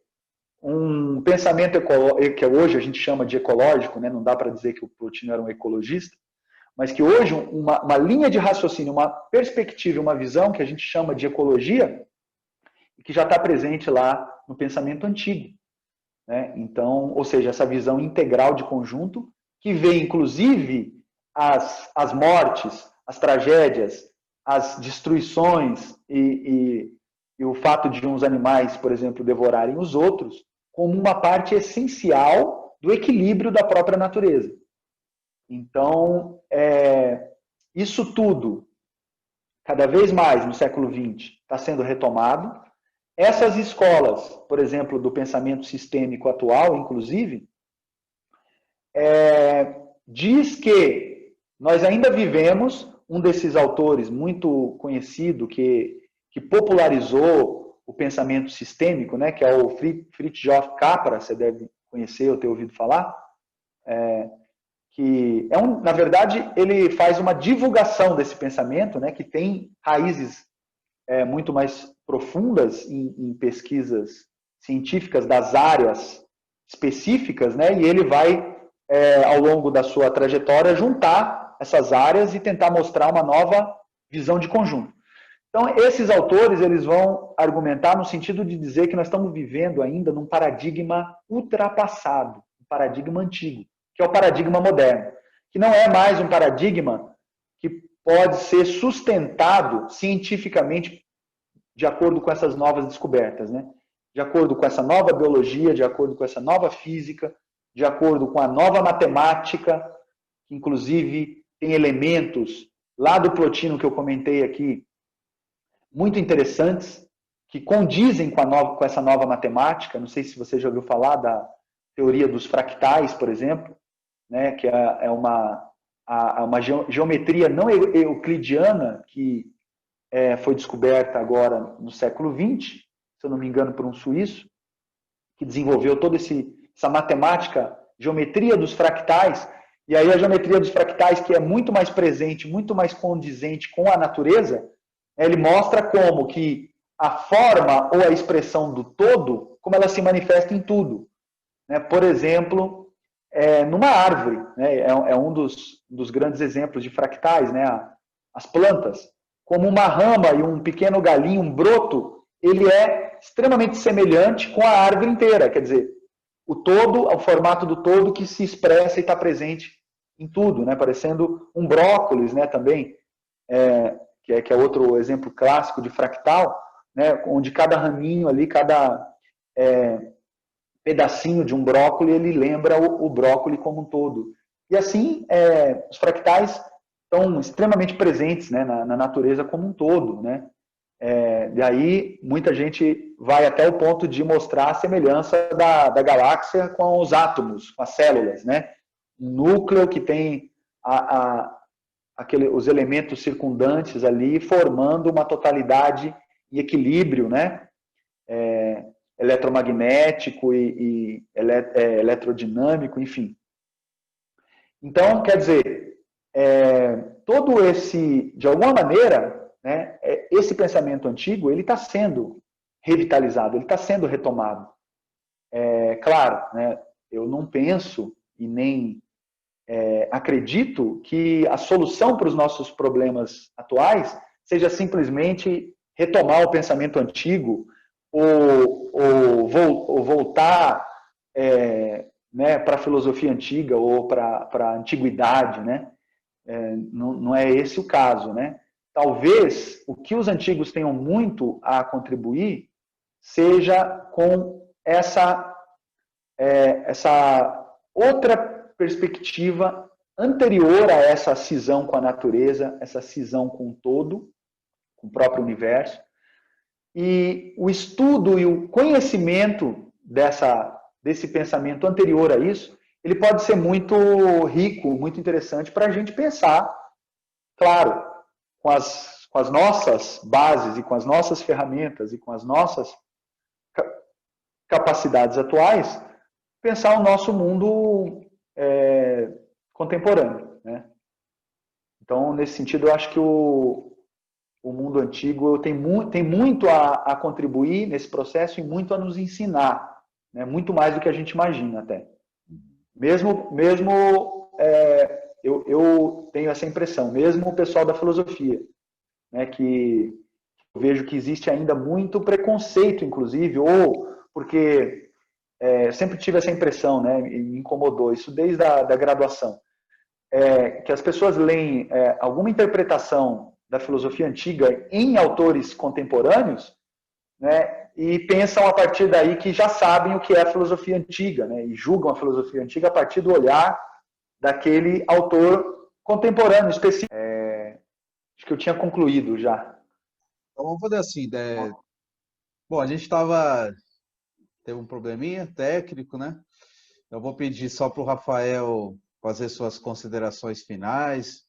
um pensamento ecológico, que hoje a gente chama de ecológico, né? Não dá para dizer que o Plotino era um ecologista, mas que hoje uma linha de raciocínio, uma perspectiva, uma visão que a gente chama de ecologia, que já está presente lá no pensamento antigo. Né? Então, ou seja, essa visão integral de conjunto, que vê, inclusive, as mortes, as tragédias, as destruições e o fato de uns animais, por exemplo, devorarem os outros, como uma parte essencial do equilíbrio da própria natureza. Então, isso tudo, cada vez mais no século XX, está sendo retomado. Essas escolas, por exemplo, do pensamento sistêmico atual, inclusive, diz que nós ainda vivemos, um desses autores muito conhecido que popularizou o pensamento sistêmico, né, que é o Fritjof Capra, você deve conhecer ou ter ouvido falar, que na verdade, ele faz uma divulgação desse pensamento, né, que tem raízes muito mais profundas em pesquisas científicas das áreas específicas, né, e ele vai, ao longo da sua trajetória, juntar essas áreas e tentar mostrar uma nova visão de conjunto. Então, esses autores eles vão argumentar no sentido de dizer que nós estamos vivendo ainda num paradigma ultrapassado, um paradigma antigo, que é o paradigma moderno, que não é mais um paradigma que pode ser sustentado cientificamente de acordo com essas novas descobertas, né? De acordo com essa nova biologia, de acordo com essa nova física, de acordo com a nova matemática, que inclusive tem elementos lá do Plotino que eu comentei aqui, muito interessantes, que condizem com essa nova matemática. Não sei se você já ouviu falar da teoria dos fractais, por exemplo, né, que é uma geometria não euclidiana que foi descoberta agora no século XX, se eu não me engano, por um suíço, que desenvolveu toda essa matemática, geometria dos fractais, e aí a geometria dos fractais, que é muito mais presente, muito mais condizente com a natureza, ele mostra como que a forma ou a expressão do todo, como ela se manifesta em tudo. Né? Por exemplo, numa árvore, né? É um dos grandes exemplos de fractais, né? As plantas, como uma rama e um pequeno galinho, um broto, ele é extremamente semelhante com a árvore inteira, quer dizer, o formato do todo que se expressa e está presente em tudo, né? Parecendo um brócolis, né? Também, que é outro exemplo clássico de fractal, né? Onde cada raminho ali, cada pedacinho de um brócolis, ele lembra o brócolis como um todo. E assim, os fractais estão extremamente presentes, né, na natureza como um todo, né? E aí, muita gente vai até o ponto de mostrar a semelhança da galáxia com os átomos, com as células, né? núcleo que tem os elementos circundantes ali, formando uma totalidade e equilíbrio, né? Eletromagnético e eletrodinâmico, enfim. Então, quer dizer, todo esse, de alguma maneira, né, esse pensamento antigo, ele está sendo revitalizado, ele está sendo retomado. Claro, né, eu não penso e nem acredito que a solução para os nossos problemas atuais seja simplesmente retomar o pensamento antigo ou voltar né, para a filosofia antiga ou para a antiguidade, né? Não é esse o caso, né? Talvez o que os antigos tenham muito a contribuir seja com essa outra perspectiva anterior a essa cisão com a natureza, essa cisão com o todo, com o próprio universo, e o estudo e o conhecimento desse pensamento anterior a isso, ele pode ser muito rico, muito interessante para a gente pensar, claro, com as nossas bases e com as nossas ferramentas e com as nossas capacidades atuais, pensar o nosso mundo contemporâneo, né? Então, nesse sentido, eu acho que o mundo antigo tem muito a contribuir nesse processo e muito a nos ensinar, né? Muito mais do que a gente imagina até. Mesmo eu tenho essa impressão, mesmo o pessoal da filosofia, né, que eu vejo que existe ainda muito preconceito, inclusive, ou porque sempre tive essa impressão, né, me incomodou isso desde a graduação, que as pessoas leem alguma interpretação da filosofia antiga em autores contemporâneos, né, e pensam a partir daí que já sabem o que é a filosofia antiga, né, e julgam a filosofia antiga a partir do olhar daquele autor contemporâneo específico. Acho que eu tinha concluído já. Então vamos fazer assim, né? Bom, a gente teve um probleminha técnico, né? Eu vou pedir só para o Rafael fazer suas considerações finais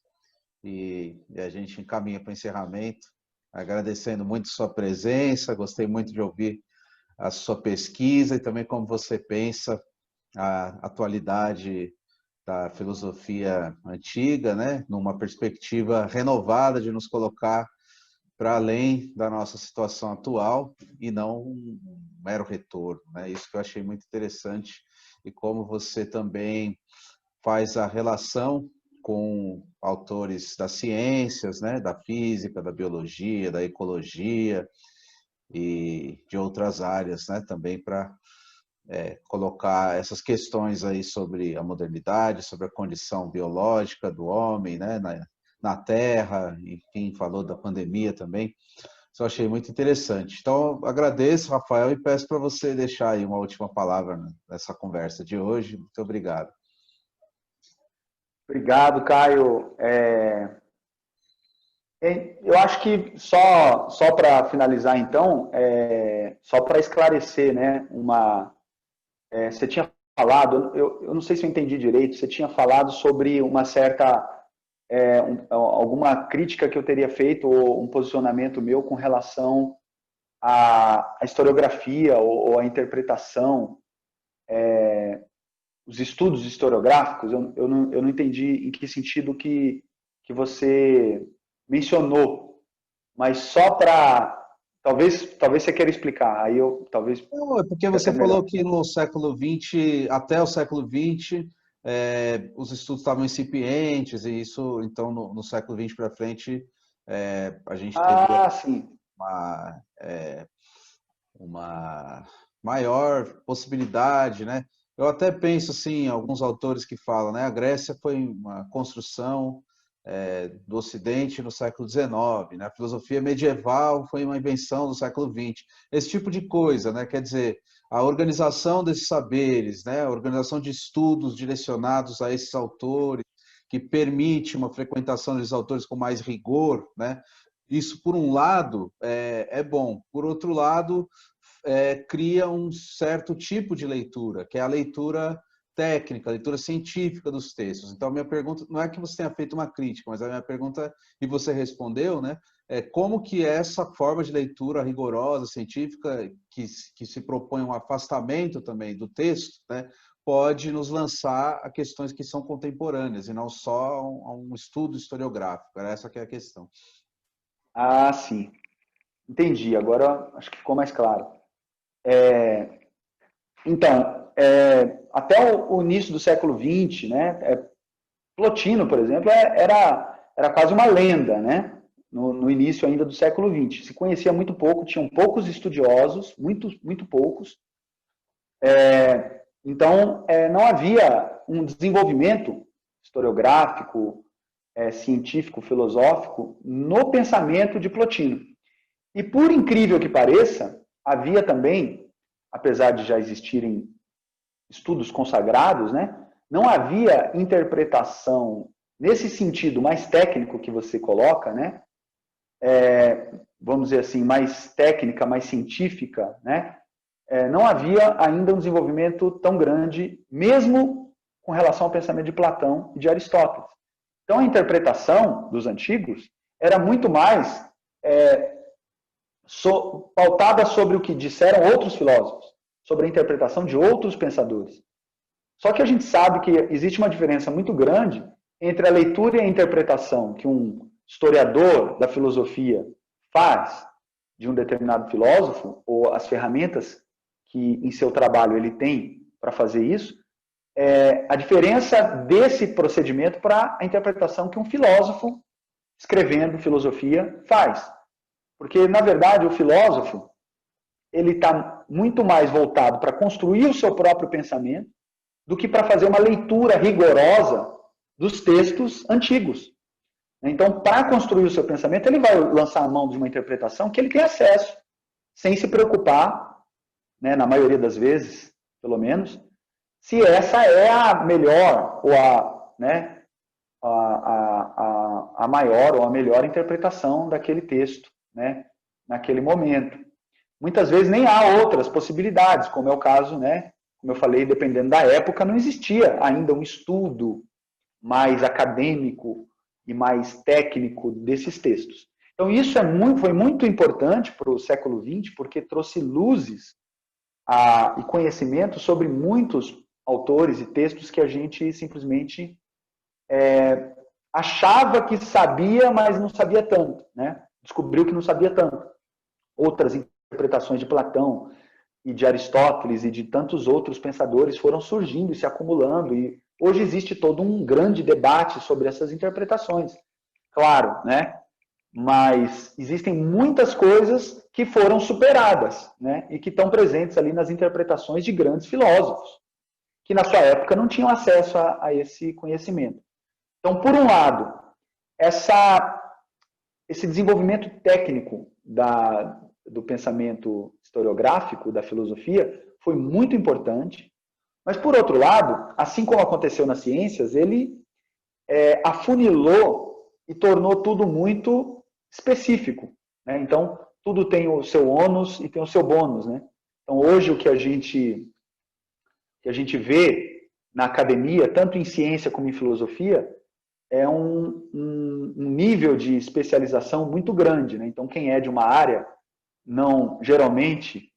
e a gente encaminha para o encerramento, agradecendo muito sua presença, gostei muito de ouvir a sua pesquisa e também como você pensa a atualidade da filosofia antiga, né, numa perspectiva renovada de nos colocar para além da nossa situação atual e não um mero retorno, né? Isso que eu achei muito interessante e como você também faz a relação com autores das ciências, né, da física, da biologia, da ecologia e de outras áreas, né, também para colocar essas questões aí sobre a modernidade, sobre a condição biológica do homem, né, na Terra, enfim, falou da pandemia também. Isso eu achei muito interessante. Então, agradeço, Rafael, e peço para você deixar aí uma última palavra nessa conversa de hoje. Muito obrigado. Obrigado, Caio. Eu acho que só para finalizar, então, só para esclarecer, né, você tinha falado, eu não sei se eu entendi direito, você tinha falado sobre uma certa, alguma crítica que eu teria feito, ou um posicionamento meu com relação à historiografia ou à interpretação, os estudos historiográficos. Eu não entendi em que sentido que você mencionou, mas só para... Talvez você queira explicar, aí talvez Não, é porque fique você até falou melhor. que no século XX, até o século XX, os estudos estavam incipientes, e isso, então, no século XX para frente, a gente teve Ah, sim. uma, uma maior possibilidade, né? Eu até penso, assim, alguns autores que falam, né? A Grécia foi uma construção do Ocidente no século XIX, né? A filosofia medieval foi uma invenção do século XX. Esse tipo de coisa, né? Quer dizer, a organização desses saberes, né? A organização de estudos direcionados a esses autores, que permite uma frequentação desses autores com mais rigor, né? Isso, por um lado, é bom. Por outro lado, cria um certo tipo de leitura, que é a leitura técnica, a leitura científica dos textos. Então, a minha pergunta não é que você tenha feito uma crítica, mas a minha pergunta, e você respondeu, né? É como que essa forma de leitura rigorosa, científica, que se propõe um afastamento também do texto, né, pode nos lançar a questões que são contemporâneas, e não só a um estudo historiográfico. Era essa que é a questão. Ah, sim. Entendi. Agora acho que ficou mais claro. Então, até o início do século XX, né, Plotino, por exemplo, era quase uma lenda, né? No início ainda do século XX. Se conhecia muito pouco, tinham poucos estudiosos, muito poucos. Então, não havia um desenvolvimento historiográfico, científico, filosófico no pensamento de Plotino. E por incrível que pareça, havia também, apesar de já existirem estudos consagrados, né, não havia interpretação nesse sentido mais técnico que você coloca, né, vamos dizer assim, mais técnica, mais científica, né, não havia ainda um desenvolvimento tão grande, mesmo com relação ao pensamento de Platão e de Aristóteles. Então, a interpretação dos antigos era muito mais pautada sobre o que disseram outros filósofos, sobre a interpretação de outros pensadores. Só que a gente sabe que existe uma diferença muito grande entre a leitura e a interpretação que um historiador da filosofia faz de um determinado filósofo, ou as ferramentas que em seu trabalho ele tem para fazer isso, a diferença desse procedimento para a interpretação que um filósofo escrevendo filosofia faz. Porque, na verdade, o filósofo ele está muito mais voltado para construir o seu próprio pensamento do que para fazer uma leitura rigorosa dos textos antigos. Então, para construir o seu pensamento, ele vai lançar a mão de uma interpretação que ele tem acesso, sem se preocupar, né, na maioria das vezes, pelo menos, se essa é a melhor ou né, a maior ou a melhor interpretação daquele texto, né, naquele momento. Muitas vezes nem há outras possibilidades, como é o caso, né, como eu falei, dependendo da época, não existia ainda um estudo mais acadêmico e mais técnico desses textos. Então, isso foi muito importante para o século XX, porque trouxe luzes e conhecimento sobre muitos autores e textos que a gente simplesmente achava que sabia, mas não sabia tanto, né? Descobriu que não sabia tanto. Outras interpretações de Platão e de Aristóteles e de tantos outros pensadores foram surgindo e se acumulando, e hoje existe todo um grande debate sobre essas interpretações, claro, né? Mas existem muitas coisas que foram superadas, né? E que estão presentes ali nas interpretações de grandes filósofos, que na sua época não tinham acesso a esse conhecimento. Então, por um lado, esse desenvolvimento técnico do pensamento historiográfico, da filosofia, foi muito importante, mas, por outro lado, assim como aconteceu nas ciências, ele afunilou e tornou tudo muito específico, né? Então, tudo tem o seu ônus e tem o seu bônus, né? Então, hoje, o que a gente vê na academia, tanto em ciência como em filosofia, é um nível de especialização muito grande, né? Então, quem é de uma área, não, geralmente,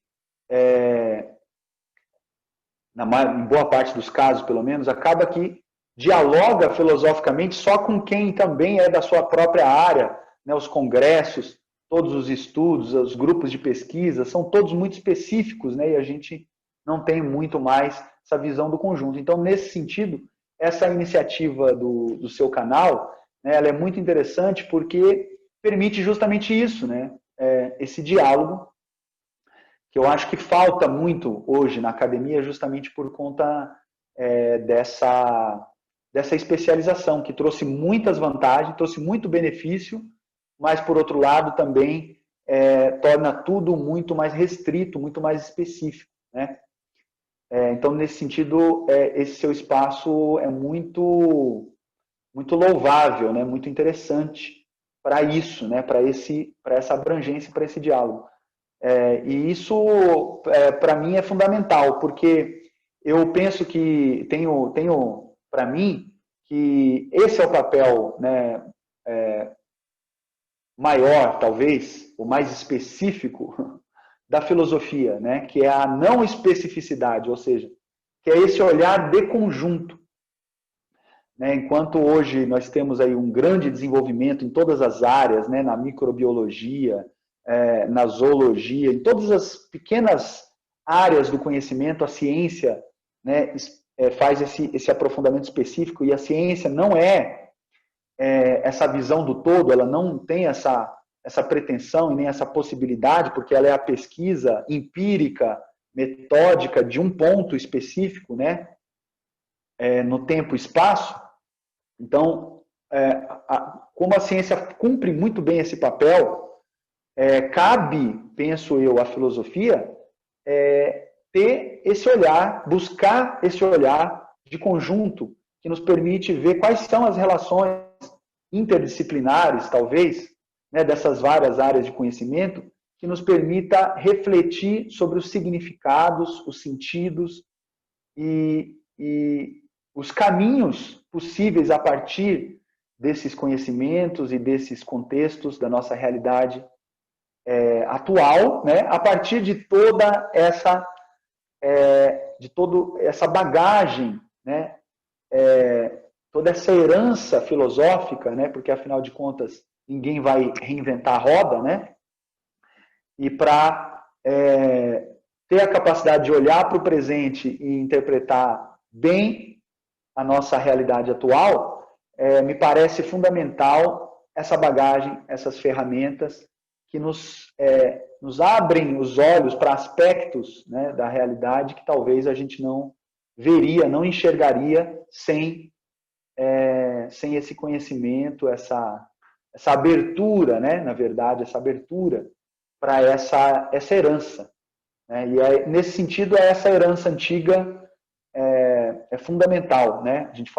em boa parte dos casos, pelo menos, acaba que dialoga filosoficamente só com quem também é da sua própria área, né? Os congressos, todos os estudos, os grupos de pesquisa, são todos muito específicos, né? E a gente não tem muito mais essa visão do conjunto. Então, nesse sentido, essa iniciativa do seu canal, né, ela é muito interessante porque permite justamente isso, né? Esse diálogo, que eu acho que falta muito hoje na academia, justamente por conta dessa especialização, que trouxe muitas vantagens, trouxe muito benefício, mas, por outro lado, também torna tudo muito mais restrito, muito mais específico, né? Então, nesse sentido, esse seu espaço é muito louvável, né? Muito interessante para isso, né? Para essa abrangência, para esse diálogo. E isso, para mim, é fundamental, porque eu penso que tenho para mim que esse é o papel, né, maior, talvez, o mais específico da filosofia, né, que é a não especificidade, ou seja, que é esse olhar de conjunto. Né, enquanto hoje nós temos aí um grande desenvolvimento em todas as áreas, né, na microbiologia, na zoologia, em todas as pequenas áreas do conhecimento, a ciência, né, faz esse aprofundamento específico, e a ciência não essa visão do todo, ela não tem essa pretensão e nem essa possibilidade, porque ela é a pesquisa empírica, metódica de um ponto específico, né, no tempo e espaço. Então, como a ciência cumpre muito bem esse papel, cabe, penso eu, à filosofia ter esse olhar, buscar esse olhar de conjunto que nos permite ver quais são as relações interdisciplinares, talvez, né, dessas várias áreas de conhecimento, que nos permita refletir sobre os significados, os sentidos e os caminhos possíveis a partir desses conhecimentos e desses contextos da nossa realidade atual, né, a partir de toda essa bagagem, né, toda essa herança filosófica, né, porque afinal de contas ninguém vai reinventar a roda, né, e para ter a capacidade de olhar para o presente e interpretar bem a nossa realidade atual, me parece fundamental essa bagagem, essas ferramentas que nos abrem os olhos para aspectos, né, da realidade que talvez a gente não veria, não enxergaria sem esse conhecimento, essa abertura, né, na verdade, essa abertura para essa herança. Né? E nesse sentido, essa herança antiga é fundamental. Né? A gente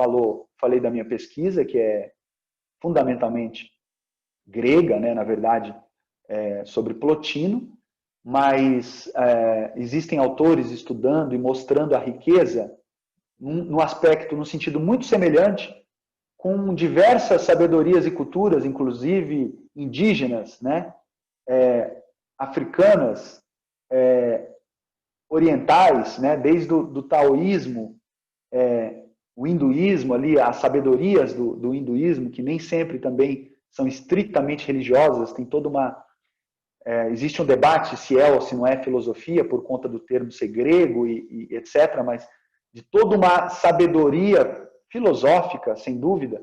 falei da minha pesquisa, que é fundamentalmente grega, né, na verdade, sobre Plotino, mas existem autores estudando e mostrando a riqueza no sentido muito semelhante, com diversas sabedorias e culturas, inclusive indígenas, né, africanas, orientais, né, desde o taoísmo, o hinduísmo ali, as sabedorias do hinduísmo, que nem sempre também são estritamente religiosas, tem toda existe um debate se é ou se não é filosofia, por conta do termo ser grego e etc., mas de toda uma sabedoria filosófica, sem dúvida,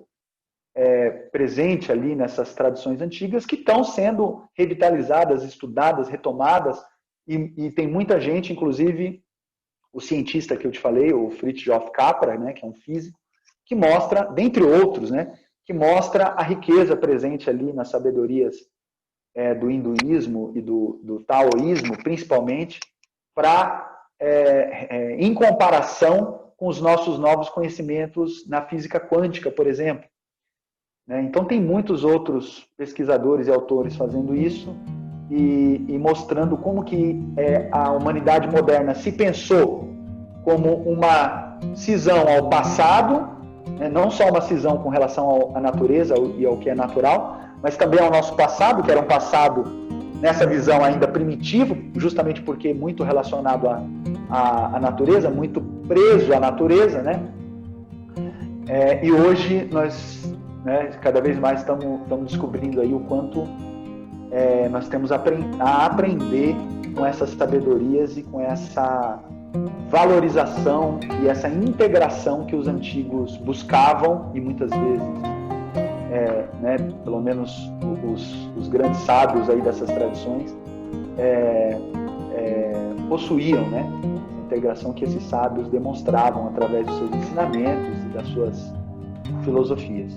presente ali nessas tradições antigas, que estão sendo revitalizadas, estudadas, retomadas, e tem muita gente, inclusive o cientista que eu te falei, o Fritjof Capra, né, que é um físico, que mostra, dentre outros, né, que mostra a riqueza presente ali nas sabedorias do hinduísmo e do taoísmo, principalmente, em comparação com os nossos novos conhecimentos na física quântica, por exemplo. Né? Então, tem muitos outros pesquisadores e autores fazendo isso e mostrando como que a humanidade moderna se pensou como uma cisão ao passado, né? Não só uma cisão com relação à natureza e ao que é natural, mas também ao nosso passado, que era um passado nessa visão ainda primitivo, justamente porque muito relacionado à natureza, muito preso à natureza, né? E hoje nós, né, cada vez mais estamos descobrindo aí o quanto nós temos a aprender com essas sabedorias e com essa valorização e essa integração que os antigos buscavam e muitas vezes né, pelo menos os grandes sábios aí dessas tradições possuíam, né? A integração que esses sábios demonstravam através dos seus ensinamentos e das suas filosofias.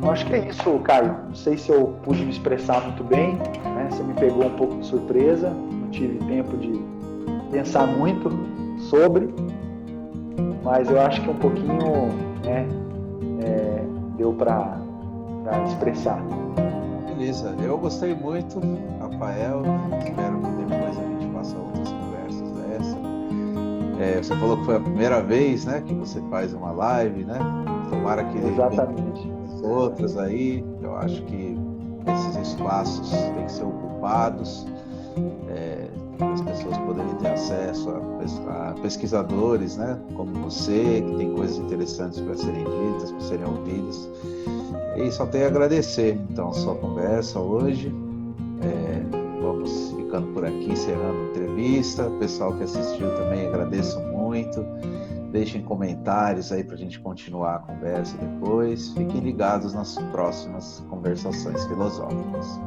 Eu acho que é isso, Caio. Não sei se eu pude me expressar muito bem, né? Você me pegou um pouco de surpresa, não tive tempo de pensar muito sobre, mas eu acho que um pouquinho, né, deu para expressar. Beleza, eu gostei muito, Rafael. Espero que depois a gente faça outras conversas dessa. Você falou que foi a primeira vez, né, que você faz uma live, né? Tomara que Exatamente. Outras aí. Eu acho que esses espaços têm que ser ocupados, para as pessoas poderem ter acesso a pesquisadores, né, como você, que tem coisas interessantes para serem ditas, para serem ouvidas. E só tenho a agradecer, então, a sua conversa hoje. Vamos ficando por aqui, encerrando a entrevista. O pessoal que assistiu também, agradeço muito. Deixem comentários aí para a gente continuar a conversa depois. Fiquem ligados nas próximas conversações filosóficas.